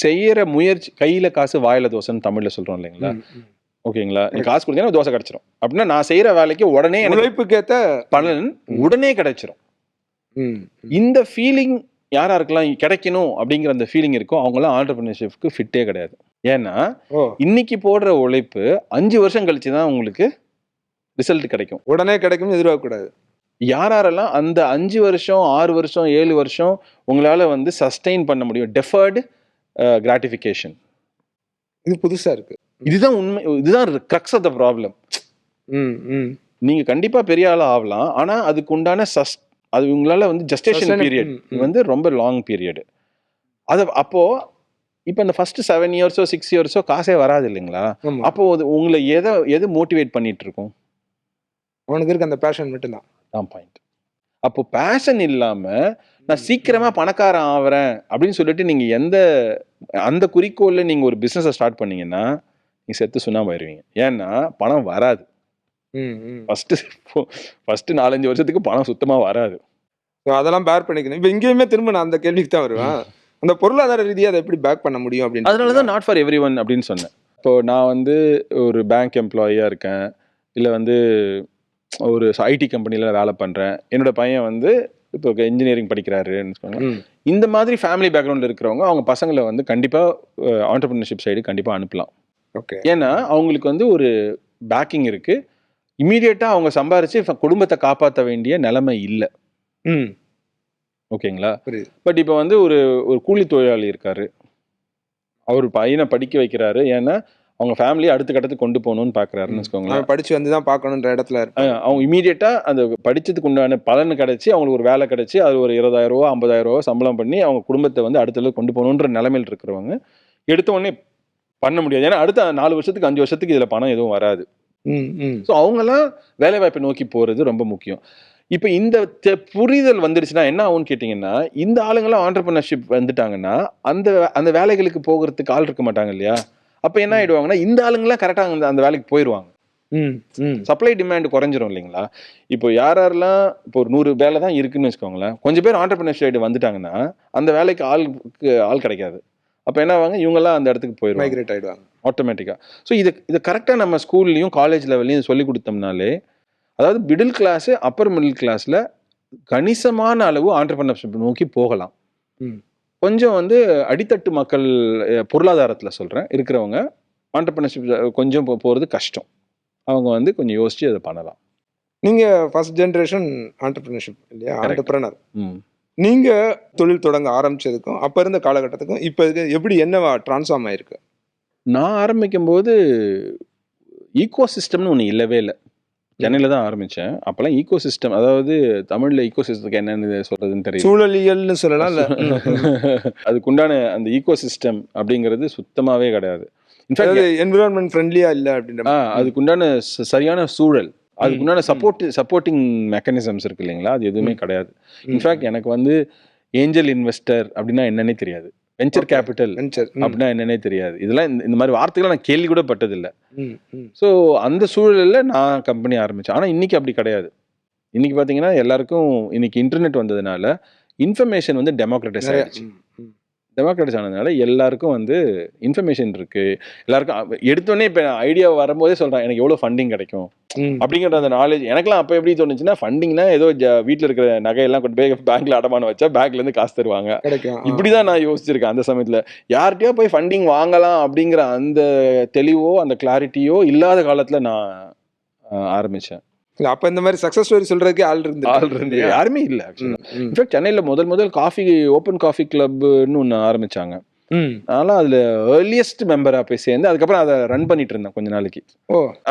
செய்யற முயற்சி, கையில காசு வாயில தோசைன்னு தமிழ்ல சொல்றோம் இல்லைங்களா? ஓகேங்களா? நீ காசு கொடுத்தீங்கன்னா தோசை கிடைச்சிரும் அப்படின்னா நான் செய்யற வேலைக்கு உடனே உழைப்புக்கேத்த பலன் உடனே கிடைச்சிரும். இந்த ஃபீலிங் யாராருக்கெல்லாம் கிடைக்கணும் அப்படிங்கிற அந்த ஃபீலிங் இருக்கும், அவங்களாம் ஆண்டர்பிரினர்ஷிப்க்கு ஃபிட்டே கிடையாது. ஏன்னா இன்னைக்கு போடுற உழைப்பு 5 வருஷம் கழிச்சு தான் உங்களுக்கு ரிசல்ட் கிடைக்கும். உடனே கிடைக்கும் எதிர்பார்க்க கூடாது. யாரெல்லாம் அந்த 5 வருஷம் 6 வருஷம் 7 வருஷம் உங்களால வந்து சஸ்டெயின் பண்ண முடியும், டெஃபர்டு கிராட்டிஃபிகேஷன். இது புதுசா இருக்கு. இதுதான் உண்மை, இதுதான் கிரக்ஸ் ஆஃப் த ப்ராப்ளம். நீங்க கண்டிப்பா பெரிய ஆளா ஆகலாம், ஆனா அதுக்கு உண்டான அது உங்களால வந்து ஜஸ்டேஷன் பீரியட் வந்து ரொம்ப லாங் பீரியட். அது அப்போ இப்போ இந்த ஃபர்ஸ்ட் 7 இயர்ஸோ 6 இயர்ஸோ காசே வராது இல்லைங்களா? அப்போ உங்களை எது மோட்டிவேட் பண்ணிட்டு இருக்கும்? உனக்கு இருக்க அந்த பேஷன் மட்டும்தான் பாயிண்ட். அப்போ பேஷன் இல்லாம நான் சீக்கிரமா பணக்காரன் ஆகிறேன் அப்படின்னு சொல்லிட்டு நீங்க அந்த குறிக்கோள்ல நீங்க ஒரு பிசினஸை ஸ்டார்ட் பண்ணீங்கன்னா நீங்க செத்து சுண்ணாம்பாயிருவீங்க. ஏன்னா பணம் வராது. ஃபர்ஸ்ட் 4-5 வருஷத்துக்கு பணம் சுத்தமா வராது. அதெல்லாம் பேர் பண்ணிக்கணும். இப்போ இங்கேயுமே திரும்ப நான் அந்த கேள்விக்கு தான் வருவேன், அந்த பொருளாதார ரீதியாக அதை எப்படி பேக் பண்ண முடியும் அப்படின்னு. அதனாலதான் நாட் ஃபார் எவ்ரி ஒன் அப்படின்னு சொன்னேன். இப்போ நான் வந்து ஒரு பேங்க் எம்ப்ளாயியா இருக்கேன், இல்லை வந்து ஒரு ஐடி கம்பெனியில் வேலை பண்ணுறேன், என்னோட பையன் வந்து இப்போ இன்ஜினியரிங் படிக்கிறாருன்னு வச்சுக்கோங்க. ம். இந்த மாதிரி ஃபேமிலி பேக்ரவுண்டில் இருக்கிறவங்க அவங்க பசங்களை வந்து கண்டிப்பாக ஆண்டர்பிரினர்ஷிப் சைடு கண்டிப்பாக அனுப்பலாம். ஓகே. ஏன்னா அவங்களுக்கு வந்து ஒரு பேக்கிங் இருக்குது. இமீடியட்டாக அவங்க சம்பாரித்து குடும்பத்தை காப்பாற்ற வேண்டிய நிலைமை இல்லை. ம். ஓகேங்களா? புரியுது. பட் இப்போ வந்து ஒரு ஒரு கூலி தொழிலாளி இருக்காரு, அவர் பையனை படிக்க வைக்கிறாரு. ஏன்னா அவங்க ஃபேமிலியை அடுத்த கட்டத்துக்கு கொண்டு போகணும்னு பார்க்குறாருன்னு வச்சுக்கோங்களேன். அவன் படிச்சு வந்து தான் பார்க்கணுன்ற இடத்துல இருப்பான். அவங்க இமீடியட்டாக அந்த படித்ததுக்கு உண்டான பலன் கிடச்சி அவங்களுக்கு ஒரு வேலை கிடச்சி அது ஒரு 20,000 ரூபா 50,000 ரூபா சம்பளம் பண்ணி அவங்க குடும்பத்தை வந்து அடுத்த அளவுக்கு கொண்டு போகணுன்ற நிலைமையில் இருக்கிறவங்க எடுத்த உடனே பண்ண முடியாது. ஏன்னா அடுத்த 4 வருஷத்துக்கு 5 வருஷத்துக்கு இதில் பணம் எதுவும் வராது. ம். ம். ஸோ அவங்கெல்லாம் வேலைவாய்ப்பை நோக்கி போகிறது ரொம்ப முக்கியம். இப்போ இந்த புரிதல் வந்துடுச்சுன்னா என்ன ஆகும்னு கேட்டிங்கன்னா, இந்த ஆளுங்கெல்லாம் ஆண்டர்பிரினர்ஷிப் வந்துட்டாங்கன்னா அந்த அந்த வேலைகளுக்கு போகிறதுக்கு ஆள் இருக்க மாட்டாங்க இல்லையா? அப்போ என்ன ஆகிடுவாங்கன்னா இந்த ஆளுங்கெல்லாம் கரெக்டாக அந்த வேலைக்கு போயிடுவாங்க. ம். ம். சப்ளை டிமாண்ட் குறைஞ்சிரும் இல்லைங்களா? இப்போ யாரெல்லாம் இப்போ ஒரு 100 வேலை தான் இருக்குன்னு வச்சுக்கோங்களேன், கொஞ்சம் பேர் ஆண்டர்பிரினர்ஷிப் சைடு வந்துட்டாங்கன்னா அந்த வேலைக்கு ஆள் கிடைக்காது. அப்போ என்ன ஆவாங்க, இவங்கெல்லாம் அந்த இடத்துக்கு போயிடுவாங்க, மைக்ரேட் ஆகிடுவாங்க ஆட்டோமேட்டிக்காக. ஸோ இதை கரெக்டாக நம்ம ஸ்கூல்லையும் காலேஜ் லெவல்லையும் சொல்லி கொடுத்தோம்னாலே, அதாவது மிடில் கிளாஸு அப்பர் மிடில் கிளாஸில் கணிசமான அளவு ஆண்டர்பிரினர்ஷிப் நோக்கி போகலாம். ம். கொஞ்சம் வந்து அடித்தட்டு மக்கள் பொருளாதாரத்தில் சொல்கிறேன் இருக்கிறவங்க ஆண்டர்பிரினர்ஷிப் கொஞ்சம் போகிறது கஷ்டம். அவங்க வந்து கொஞ்சம் யோசிச்சு அதை பண்ணலாம். நீங்கள் ஃபர்ஸ்ட் ஜென்ரேஷன் ஆண்டர்பிரினர்ஷிப் இல்லையா? Correct. ஆண்டர்பிரனர். ம். நீங்கள் தொழில் தொடங்க ஆரம்பிச்சதுக்கும் அப்போ இருந்த காலகட்டத்துக்கும் இப்போ எப்படி என்னவா ட்ரான்ஸ்ஃபார்ம் ஆயிருக்கு? நான் ஆரம்பிக்கும்போது ஈகோ சிஸ்டம்னு ஒன்று இல்லவே இல்லை. சென்னையில் தான் ஆரம்பித்தேன். அப்போல்லாம் ஈகோ சிஸ்டம், அதாவது தமிழில் ஈகோ சிஸ்டத்துக்கு என்னென்னு சொல்கிறதுன்னு தெரியல. சூழலியல்னு சொல்லலாம். இல்லை, அதுக்குண்டான அந்த ஈகோ சிஸ்டம் அப்படிங்கிறது சுத்தமாகவே கிடையாது. இன்ஃபேக்ட் என்விரான்மெண்ட் ஃப்ரெண்ட்லியாக இல்லை அப்படின்ற அதுக்குண்டான சரியான சூழல், அதுக்குண்டான சப்போர்ட்டிங் மெக்கானிசம்ஸ் இருக்கு இல்லைங்களா, அது எதுவுமே கிடையாது. இன்ஃபேக்ட் எனக்கு வந்து ஏஞ்சல் இன்வெஸ்டர் அப்படின்னா என்னன்னே தெரியாது, வெஞ்சர் கேபிட்டல் அப்படின்னா என்னன்னே தெரியாது. இதெல்லாம் இந்த மாதிரி வார்த்தைகளை நான் கேள்வி கூட பட்டதில்லை. ஸோ அந்த சூழலில் நான் கம்பெனி ஆரம்பித்தேன். ஆனால் இன்றைக்கி அப்படி கிடையாது. இன்றைக்கி பார்த்தீங்கன்னா எல்லாருக்கும் இன்னைக்கு இன்டர்நெட் வந்ததுனால இன்ஃபர்மேஷன் வந்து டெமோக்ரட்டைஸ் ஆகிடுச்சு. டெமோக்ரட்டைஸ் ஆனதுனால எல்லாருக்கும் வந்து இன்ஃபர்மேஷன் இருக்குது. எல்லாருக்கும் எடுத்தோடனே இப்போ ஐடியா வரும்போதே சொல்கிறேன் எனக்கு எவ்வளோ ஃபண்டிங் கிடைக்கும் அப்படிங்கிற அந்த நாலேஜ். எனக்குலாம் அப்போ எப்படி தோணுச்சுன்னா, ஃபண்டிங்னா ஏதோ வீட்டில் இருக்கிற நகையெல்லாம் கொண்டு போய் பேங்க்ல அடமானம் வச்சா பேங்க்லேருந்து காசு தருவாங்க, இப்படி தான் நான் யோசிச்சிருக்கேன். அந்த சமயத்தில் யார்கிட்டயோ போய் ஃபண்டிங் வாங்கலாம் அப்படிங்கிற அந்த தெளிவோ அந்த கிளாரிட்டியோ இல்லாத காலத்தில் நான் ஆரம்பித்தேன். அப்போ இந்த மாதிரி சக்ஸஸ் ஸ்டோரி சொல்கிறதுக்கே ஆள் இருந்து யாருமே இல்லை. இன்ஃபேக்ட் சென்னையில் முதல் காஃபி ஓப்பன் காஃபி கிளப்னு ஒன்று ஆரம்பித்தாங்க. அதனால அதில் ஏர்லியஸ்ட் மெம்பராக போய் சேர்ந்து அதுக்கப்புறம் அதை ரன் பண்ணிட்டு இருந்தேன் கொஞ்ச நாளைக்கு.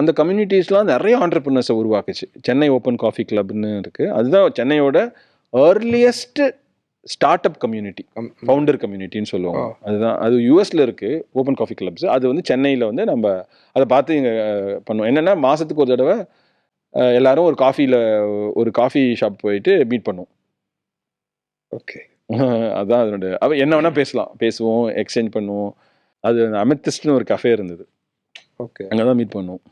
அந்த கம்யூனிட்டிஸ்லாம் நிறைய ஆண்டர்பிரினர்ஸை உருவாக்குச்சு. சென்னை ஓப்பன் காஃபி கிளப்னு இருக்குது. அதுதான் சென்னையோட earliest start up community, founder கம்யூனிட்டின்னு சொல்லுவாங்க. அதுதான், அது யூஎஸில் இருக்குது ஓப்பன் காஃபி கிளப்ஸ். அது வந்து சென்னையில் வந்து நம்ம அதை பார்த்து இங்கே பண்ணுவோம். என்னென்னா மாதத்துக்கு ஒரு தடவை எல்லாரும் ஒரு காஃபி ஷாப் போயிட்டு மீட் பண்ணுவோம். ஓகே, அதான் அதனோட என்ன வேணா பேசுவோம், எக்ஸ்சேஞ்ச் பண்ணுவோம். அது அமெத்திஸ்ட்னு ஒரு கஃபே இருந்தது. ஓகே, அங்கே தான் மீட் பண்ணுவோம்.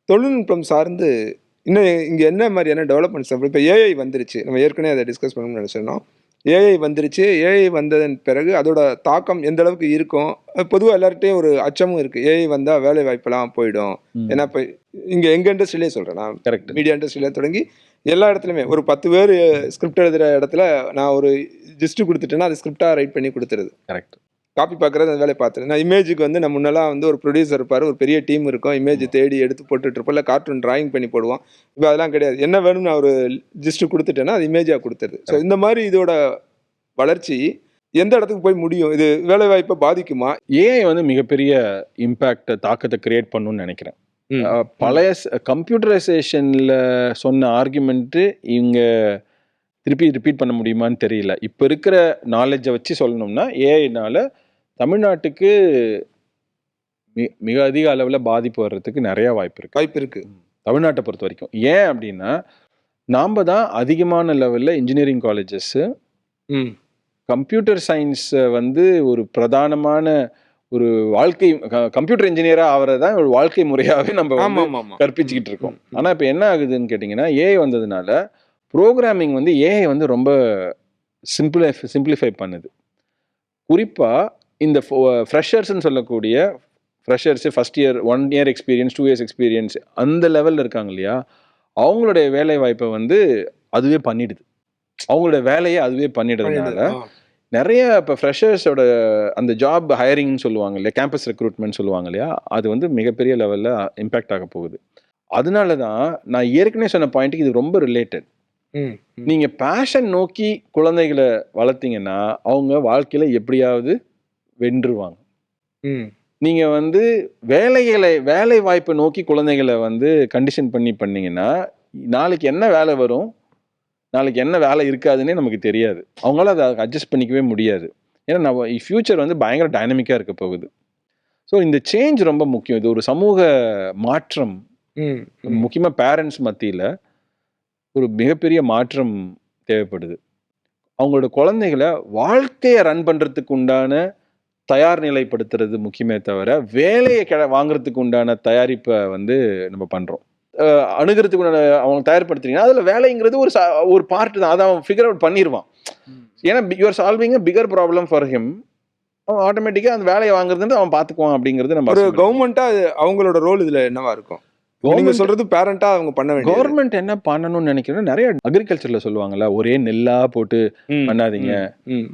தொழில்நுட்பம் சார்ந்து இன்னும் இங்கே என்ன மாதிரியான டெவலப்மெண்ட்ஸ்? இப்போ ஏஐ வந்துருச்சு, நம்ம ஏற்கனவே அதை டிஸ்கஸ் பண்ணணும்னு நினச்சிருந்தோம். ஏஐ வந்துருச்சு. ஏஐ வந்ததன் பிறகு அதோட தாக்கம் எந்த அளவுக்கு இருக்கும்? பொதுவாக எல்லார்ட்டையும் ஒரு அச்சமும் இருக்குது, ஏஐ வந்தால் வேலை வாய்ப்பெல்லாம் போயிடும். ஏன்னா இப்போ இங்கே எங்கள் இண்டஸ்ட்ரியிலே சொல்கிறேன், நான் கரெக்ட், மீடியா இண்டஸ்ட்ரியில தொடங்கி எல்லா இடத்துலையுமே ஒரு 10 பேர் ஸ்கிரிப்ட் எழுதுகிற இடத்துல நான் ஒரு ஜிஸ்ட்டு கொடுத்துட்டேன்னா அது ஸ்கிரிப்டாக ரைட் பண்ணி கொடுத்துருது. கரெக்ட். காப்பி பார்க்குறது அந்த வேலையை பார்த்துரு. நான் இமேஜுக்கு வந்து நான் முன்னெல்லாம் வந்து ஒரு ப்ரொடியூசர் இருப்பார், ஒரு பெரிய டீம் இருக்கும், இமேஜ் தேடி எடுத்து போட்டுட்ருப்போம், இல்லை கார்ட்டூன் டிராயிங் பண்ணி போடுவோம். இப்போ அதெல்லாம் கிடையாது. என்ன வேணும்னு நான் ஒரு ஜிஸ்ட்டு கொடுத்துட்டேன்னா அது இமேஜாக கொடுத்துருது. ஸோ இந்த மாதிரி இதோட வளர்ச்சி எந்த இடத்துக்கு போய் முடியும்? இது வேலை வாய்ப்பை பாதிக்குமா? ஏஐ வந்து மிகப்பெரிய இம்பேக்ட் தாக்கத்தை கிரியேட் பண்ணணும்னு நினைக்கிறேன். பழைய கம்ப்யூட்டரைசேஷனில் சொன்ன ஆர்குமெண்ட்டு இவங்க திருப்பி ரிப்பீட் பண்ண முடியுமான்னு தெரியல. இப்போ இருக்கிற நாலேஜை வச்சு சொல்லணும்னா ஏஐனால தமிழ்நாட்டுக்கு மிக அதிக அளவில் பாதிப்பு வர்றதுக்கு நிறையா வாய்ப்பு இருக்குது தமிழ்நாட்டை பொறுத்த வரைக்கும். ஏன் அப்படின்னா, நாம் தான் அதிகமான லெவலில் இன்ஜினியரிங் காலேஜஸ்ஸு கம்ப்யூட்டர் சயின்ஸை வந்து ஒரு பிரதானமான ஒரு வாழ்க்கை கம்ப்யூட்டர் இன்ஜினியராக ஆகிறதான் ஒரு வாழ்க்கை முறையாகவே நம்ம கற்பிச்சுக்கிட்டு இருக்கோம். ஆனால் இப்போ என்ன ஆகுதுன்னு கேட்டிங்கன்னா, ஏஐ வந்ததுனால ப்ரோக்ராமிங் வந்து ஏஐ வந்து ரொம்ப சிம்பிளிஃபை பண்ணுது. குறிப்பாக இந்த ஃப்ரெஷர்ஸ்ன்னு சொல்லக்கூடிய freshers first year 1 year experience 2 years experience அந்த லெவலில் இருக்காங்க இல்லையா, அவங்களுடைய வேலை வாய்ப்பை வந்து அதுவே பண்ணிடுது. அவங்களோட வேலையை அதுவே பண்ணிடுறதுனால பண்ணிடுது. நிறைய இப்போ ஃப்ரெஷர்ஸோட அந்த ஜாப் ஹையரிங்னு சொல்லுவாங்க இல்லையா, கேம்பஸ் ரெக்ரூட்மெண்ட் சொல்லுவாங்க இல்லையா, அது வந்து மிகப்பெரிய லெவலில் இம்பாக்ட் ஆக போகுது. அதனால தான் நான் ஏற்கனவே சொன்ன பாயிண்ட்டுக்கு இது ரொம்ப ரிலேட்டட். ம், ம். நீங்கள் பேஷன் நோக்கி குழந்தைகளை வளர்த்தீங்கன்னா அவங்க வாழ்க்கையில் எப்படியாவது வென்றுவாங்க. ம். நீங்கள் வந்து வேலை வாய்ப்பை நோக்கி குழந்தைகளை வந்து கண்டிஷன் பண்ணீங்கன்னா நாளைக்கு என்ன வேலை வரும், நாளைக்கு என்ன வேலை இருக்காதுன்னே நமக்கு தெரியாது. அவங்களால அதை அட்ஜஸ்ட் பண்ணிக்கவே முடியாது. ஏன்னா நம்ம ஃப்யூச்சர் வந்து பயங்கர டைனமிக்காக இருக்க போகுது. ஸோ இந்த சேஞ்ச் ரொம்ப முக்கியம். இது ஒரு சமூக மாற்றம். ம், ம். முக்கியமாக பேரண்ட்ஸ் மத்தியில் ஒரு மிகப்பெரிய மாற்றம் தேவைப்படுது. அவங்களோட குழந்தைகளை வாழ்க்கையை ரன் பண்ணுறதுக்கு உண்டான தயார் நிலைப்படுத்துறது முக்கியமே தவிர வேலையை வாங்குறதுக்கு உண்டான தயாரிப்பை வந்து நம்ம பண்ணுறோம். அணுகிறதுக்கு உண்டான அவங்க தயார்படுத்துறீங்கன்னா அதில் வேலைங்கிறது ஒரு பார்ட் தான். அதை அவன் ஃபிகர் அவுட் பண்ணிடுவான். ஏன்னா you are solving a figure problem for him. அவன் ஆட்டோமேட்டிக்காக அந்த வேலையை வாங்குறது அவன் பார்த்துக்குவான் அப்படிங்கிறது நம்ம ஒரு கவர்மெண்ட்டா அவங்களோட ரோல் இதுல என்னவா இருக்கும்? நீங்க சொல்றது பேரண்டா அவங்க பண்ண வேண்டியது. கவர்மெண்ட் என்ன பண்ணணும்னு நினைக்கிறேன், நிறைய அக்ரிகல்ச்சர்ல சொல்லுவாங்கல்ல, ஒரே நெல்லா போட்டு பண்ணாதீங்க,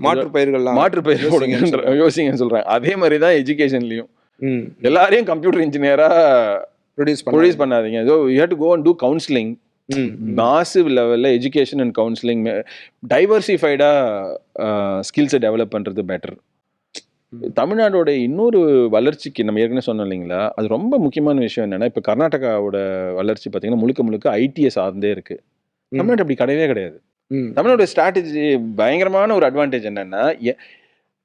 மாற்று பயிர்கள் போடுங்க யோசிங்கன்னு சொல்றேன். அதே மாதிரி தான் எஜுகேஷன்லயும் எல்லாரையும் கம்ப்யூட்டர் இன்ஜினியரா ப்ரொடியூஸ் பண்ணாதீங்க. You have to go and do counselling. Massive லெவல்ல எஜுகேஷன் அண்ட் கவுன்சிலிங் டைவர்சிஃபைடா ஸ்கில்ஸை டெவலப் பண்றது பெட்டர். தமிழ்நாடோட இன்னொரு வளர்ச்சிக்கு நம்ம ஏற்கனவே சொன்னோம் இல்லைங்களா, அது ரொம்ப முக்கியமான விஷயம் என்னன்னா, இப்போ கர்நாடகாவோட வளர்ச்சி பார்த்தீங்கன்னா முழுக்க ஐடியை சார்ந்தே இருக்கு. தமிழ்நாடு அப்படி கிடையவே கிடையாது. தமிழ்நாடு ஸ்ட்ராட்டஜி பயங்கரமான ஒரு அட்வான்டேஜ் என்னன்னா,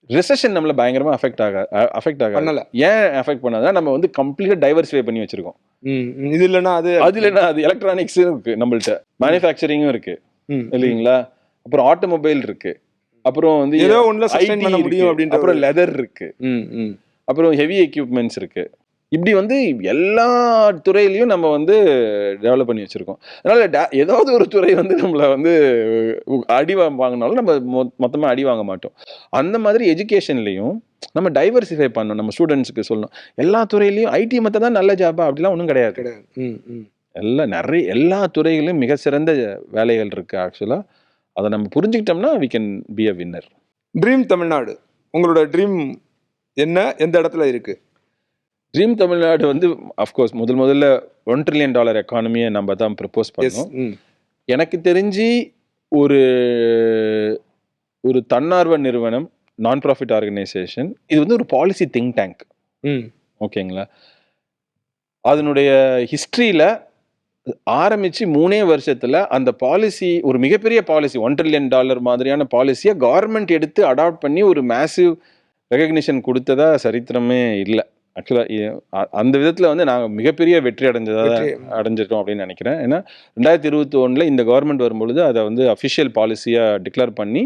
ரிசெஷன் நம்மள பயங்கரமா அஃபெக்ட் ஆகாது. ஏன் அஃபெக்ட் பண்ணாதான் நம்ம வந்து கம்ப்ளீட்டா டைவர்சிஃபை பண்ணி வச்சிருக்கோம். இது இல்லைன்னா அது எலக்ட்ரானிக்ஸும் இருக்கு, நம்மள்ட்ட மேனுஃபேக்சரிங்கும் இருக்கு இல்லைங்களா, அப்புறம் ஆட்டோமொபைல் இருக்கு, அப்புறம் வந்து ஏதோ ஒண்ணுல சஸ்டெயின் பண்ண முடியும் அப்படின்ற, அப்புறம் லெதர் இருக்கு, அப்புறம் ஹெவி எக்யூப்மெண்ட்ஸ் இருக்கு. இப்படி வந்து எல்லா துறையிலையும் நம்ம வந்து டெவலப் பண்ணி வச்சிருக்கோம். அதனால ஏதாவது ஒரு துறை வந்து நம்மள வந்து அடி வாங்கினாலும் நம்ம மொத்தமா அடி வாங்க மாட்டோம். அந்த மாதிரி எஜுகேஷன்லையும் நம்ம டைவர்சிஃபை பண்ணணும். நம்ம ஸ்டூடெண்ட்ஸுக்கு சொல்லணும், எல்லா துறையிலையும் ஐடி மத்த தான் நல்ல ஜாபா அப்படிலாம் ஒன்றும் கிடையாது. எல்லா துறைகளிலும் மிக சிறந்த வேலைகள் இருக்கு. ஆக்சுவலா அதை நம்ம புரிஞ்சுக்கிட்டோம்னா we can be a winner. Dream Tamil Nadu, உங்களோட ட்ரீம் என்ன, எந்த இடத்துல இருக்கு? ட்ரீம் தமிழ்நாடு வந்து அஃப்கோர்ஸ் முதல்ல $1 trillion எக்கானமியை நம்ம தான் ப்ரப்போஸ் பண்ணோம். எனக்கு தெரிஞ்சு ஒரு தன்னார்வ நிறுவனம், நான் ப்ராஃபிட் ஆர்கனைசேஷன், இது வந்து ஒரு பாலிசி திங்க் டேங்க். ஓகேங்களா, அதனுடைய ஹிஸ்ட்ரியில ஆரம்பிச்சு 3 வருஷத்துல அந்த பாலிசி, ஒரு மிகப்பெரிய பாலிசி, $1 trillion மாதிரியான பாலிசியை கவர்மெண்ட் எடுத்து அடாப்ட் பண்ணி ஒரு மேசிவ் ரெகக்னிஷன் கொடுத்ததா சரித்திரமே இல்லை. ஆக்சுவலாக அந்த விதத்தில் வந்து நாங்கள் மிகப்பெரிய வெற்றி அடைஞ்சிட்டோம் அப்படின்னு நினைக்கிறேன். ஏன்னா 2021 இந்த கவர்மெண்ட் வரும்பொழுது அதை வந்து அஃபிஷியல் பாலிசியாக டிக்ளேர் பண்ணி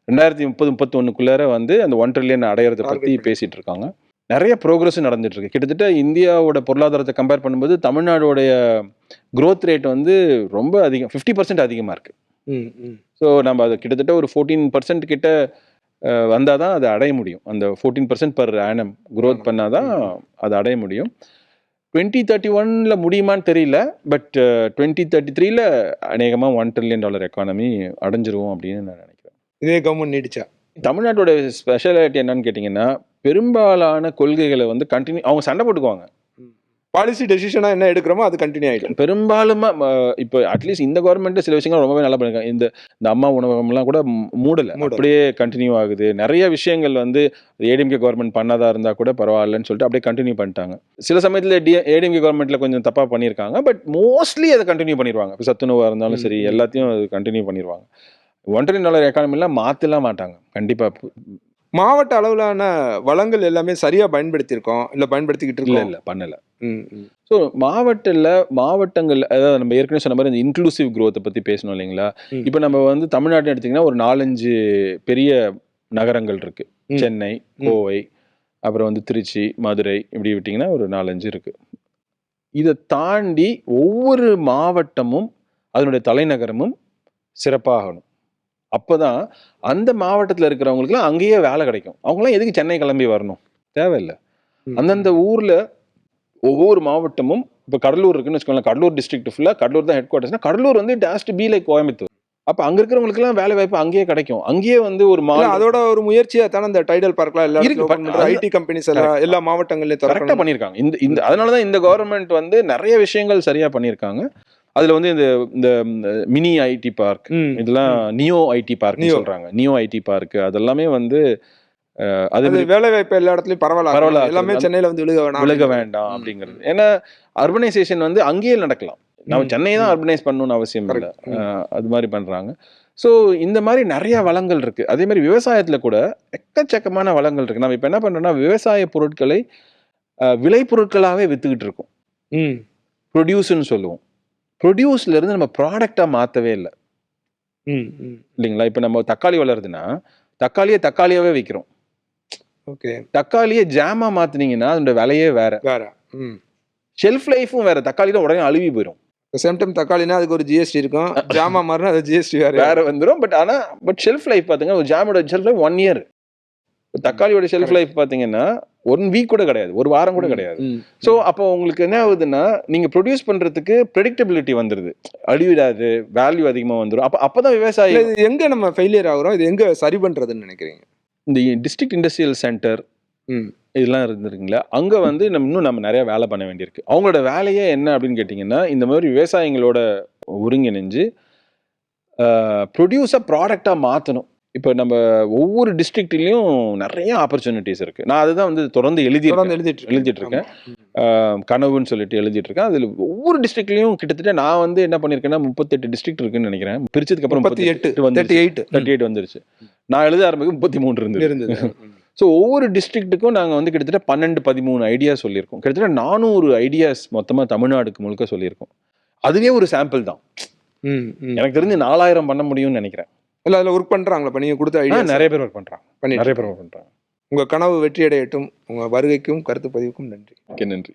2030-31 வந்து அந்த 1 trillion அடையிறதை பற்றி பேசிகிட்டு இருக்காங்க. நிறைய ப்ரோக்ரஸும் நடந்துட்டு இருக்கு. கிட்டத்தட்ட இந்தியாவோட பொருளாதாரத்தை கம்பேர் பண்ணும்போது தமிழ்நாடோடைய growth ரேட் வந்து ரொம்ப அதிகம், 50% அதிகமாக இருக்கு. ஸோ நம்ம அது கிட்டத்தட்ட ஒரு 14% கிட்ட வந்தால் தான் அதை அடைய முடியும். அந்த 14% per annum growth பண்ணாதான் அதை அடைய முடியும். 2031 முடியுமான்னு தெரியல, பட் 2033 அநேகமாக $1 trillion எக்கானமி அடைஞ்சிருவோம் அப்படின்னு நான் நினைக்கிறேன். இதே கவர்மெண்ட் நீடிச்சா. தமிழ்நாட்டோட ஸ்பெஷாலிட்டி என்னன்னு கேட்டிங்கன்னா, பெரும்பாலான கொள்கைகளை வந்து கண்டினியூ, அவங்க சண்டை போட்டுக்குவாங்க. பாலிசி டெசிஷனாக என்ன எடுக்கிறோமோ அது கண்டினியூ ஆகிடும். பெரும்பாலுமா இப்போ அட்லீஸ்ட் இந்த கவர்மெண்ட் சில விஷயங்கள் ரொம்பவே நல்லா பண்ணிருக்காங்க. இந்த அம்மா உணவகம்லாம் கூட மூடலை, அப்படியே கண்டினியூ ஆகுது. நிறைய விஷயங்கள் வந்து ஏடிஎம்கே கவர்மெண்ட் பண்ணாதா இருந்தால் கூட பரவாயில்லன்னு சொல்லிட்டு அப்படியே கண்டினியூ பண்ணிட்டாங்க. சில சமயத்தில் ஏடிஎம்கே கவர்மெண்ட்டில் கொஞ்சம் தப்பாக பண்ணியிருக்காங்க, பட் மோஸ்ட்லி அதை கண்டினியூ பண்ணிடுவாங்க. இப்போ சத்துணவாக இருந்தாலும் சரி, எல்லாத்தையும் அது கண்டினியூ பண்ணிடுவாங்க. $1 trillion எக்கானமிலாம் மாற்றலாம் மாட்டாங்க கண்டிப்பாக. மாவட்ட அளவிலான வளங்கள் எல்லாமே சரியாக பயன்படுத்தியிருக்கோம், இல்லை பயன்படுத்திக்கிட்டு இருக்கோம்? இல்லை பண்ணலை. ஸோ மாவட்டங்கள், அதாவது நம்ம ஏற்கனவே சொன்ன மாதிரி இந்த இன்க்ளூசிவ் க்ரோத்தை பற்றி பேசணும் இல்லைங்களா. இப்போ நம்ம வந்து தமிழ்நாட்டில் எடுத்திங்கன்னா ஒரு 4-5 பெரிய நகரங்கள் இருக்கு. சென்னை, கோவை, அப்புறம் வந்து திருச்சி, மதுரை, இப்படி விட்டிங்கன்னா ஒரு 4-5 இருக்கு. இதை தாண்டி ஒவ்வொரு மாவட்டமும் அதனுடைய தலைநகரமும் சிறப்பாகணும். அப்போதான் அந்த மாவட்டத்தில் இருக்கிறவங்களுக்குலாம் அங்கேயே வேலை கிடைக்கும். அவங்களாம் எதுக்கு சென்னை கிளம்பி வரணும், தேவையில்லை. அந்தந்த ஊரில் ஒவ்வொரு மாவட்டமும், இப்போ கடலூர் இருக்குன்னு வச்சுக்கோங்களேன், கடலூர் டிஸ்ட்ரிக்ட் ஃபுல்லாக கடலூர் தான் ஹெட் குவார்ட்டர்ஸ்னா கடலூர் வந்து it has to be like Coimbatore. அப்ப அங்க இருக்கிறவங்களுக்குலாம் வேலை வாய்ப்பு அங்கேயே கிடைக்கும். அங்கேயே வந்து ஒரு இல்ல, மால் அதோட ஒரு முயற்சியா தானே இந்த டைடல் பார்க்லாம் எல்லா இருக்கு. இடத்துலயும் ஐடி கம்பெனிஸ் எல்லாம் எல்லா மாவட்டங்கள்லயும் கரெக்டா திறக்கணும். பண்ணியிருக்காங்க. இந்த அதனாலதான் இந்த கவர்மெண்ட் வந்து நிறைய விஷயங்கள் சரியா பண்ணியிருக்காங்க. அதுல வந்து இந்த இந்த மினி ஐடி பார்க், ம். இதெல்லாம் நியோ ஐடி பார்க் நியோ. சொல்றாங்க. நியோ ஐடி பார்க் அதெல்லாமே வந்து அதே அது மாதிரி வேலை வாய்ப்பு எல்லா இடத்துலயும் பரவலா பரவலா எல்லாமே ஆக்கணும். சென்னையில வந்து விழுக வேணாம் விலக அப்படிங்கிறது. வேண்டாம் அப்படிங்கிறது. ஏன்னா அர்பனைசேஷன் வந்து அங்கேயே நடக்கலாம். நம்ம ம். சென்னையை தான் அர்பனைஸ் பண்ணணும்னு அவசியம் இல்லை. Correct. அது மாதிரி பண்றாங்க. ஸோ இந்த மாதிரி நிறைய வளங்கள் இருக்கு. அதே மாதிரி விவசாயத்துல கூட எக்கச்சக்கமான வளங்கள் இருக்கு. நம்ம இப்ப என்ன பண்றோம்னா விவசாய பொருட்களை விளை பொருட்களாவே வித்துக்கிட்டு இருக்கோம். ம். ப்ரொடியூஸ்ன்னு சொல்லுவோம். ப்ரொடியூஸ்ல இருந்து நம்ம ப்ராடக்டா மாத்தவே இல்லை ம். ம். இல்லைங்களா? இப்ப நம்ம தக்காளி வளருதுன்னா தக்காளியை தக்காளியாவே விற்கிறோம். ஓகே. தக்காளியை ஜாமா மாத்துனீங்கன்னா அதோட விலையே வேற, வேற. ம். ஷெல்ஃப் லைஃபும் வேற. தக்காளியில உடனே அழுவி போயிடும், சேம் டைம் தக்காளினா அதுக்கு ஒரு ஜிஎஸ்டி இருக்கும், ஜாமா மாறினா அது ஜிஎஸ்டி வேற. வேற வந்துடும். பட் ஷெல்ஃப் லைஃப் பாத்தீங்க, ஒரு ஜாமோட ஷெல்ஃப் லைஃப் 1 இயர். தக்காளியோட ஷெல்ஃப் லைஃப் பாத்தீங்கன்னா 1 வீக் கூட கிடையாது, ஒரு வாரம் கூட கிடையாது. ம். ஸோ அப்போ உங்களுக்கு என்ன ஆகுதுன்னா நீங்க ப்ரொடியூஸ் பண்றதுக்கு ப்ரெடிக்டபிலிட்டி வந்துருது, அழிவிடாது, வேல்யூ அதிகமா வந்துடும். அப்பதான் விவசாயி இல்ல, இது எங்க நம்ம ஃபெயிலியர் ஆகுறோம், இது எங்க சரி பண்றதுன்னு நினைக்கிறீங்க? இந்த டிஸ்ட்ரிக்ட் இண்டஸ்ட்ரியல் சென்டர் ம். இதெல்லாம் இருந்துருக்குங்களா, அங்க வந்து நம்ம நிறைய வேலை பண்ண வேண்டியிருக்கு. அவங்களோட வேலையே என்ன அப்படின்னு கேட்டிங்கன்னா இந்த மாதிரி விவசாயிகளோட ஒருங்கிணைஞ்சு ப்ரொடியூஸை ப்ராடக்டாக மாற்றணும். இப்போ நம்ம ஒவ்வொரு டிஸ்ட்ரிக்ட்லேயும் நிறைய ஆப்பர்ச்சுனிட்டிஸ் இருக்கு. நான் அதுதான் வந்து தொடர்ந்து எழுதிட்டு இருக்கேன். கனவுன்னு சொல்லிட்டு எழுதிட்டு இருக்கேன். அதில் ஒவ்வொரு டிஸ்ட்ரிக்ட்லையும் கிட்டத்தட்ட நான் வந்து என்ன பண்ணியிருக்கேன்னா 38 டிஸ்ட்ரிக்ட் இருக்குன்னு நினைக்கிறேன். பிரிச்சதுக்கு அப்புறம் 38 வந்துருச்சு. நான் எழுத ஆரம்பிக்கும் 33 இருந்தது. ஸோ ஒவ்வொரு டிஸ்ட்ரிக்ட்டுக்கும் நாங்கள் வந்து கிட்டத்தட்ட 12-13 ஐடியாஸ் சொல்லியிருக்கோம். கிட்டத்தட்ட 400 ஐடியாஸ் மொத்தமாக தமிழ்நாடுக்கு முழுக்க சொல்லியிருக்கோம். அதுவே ஒரு சாம்பிள் தான். எனக்கு தெரிஞ்சு 4000 பண்ண முடியும்னு நினைக்கிறேன். இல்லை, அதில் ஒர்க் பண்ணுறாங்களா? இப்போ நீங்கள் கொடுத்த ஐடியா நிறைய பேர் ஒர்க் பண்ணுறாங்க. உங்கள் கனவு வெற்றி அடையட்டும். உங்கள் வருகைக்கும் கருத்து பதிவுக்கும் நன்றி. நன்றி.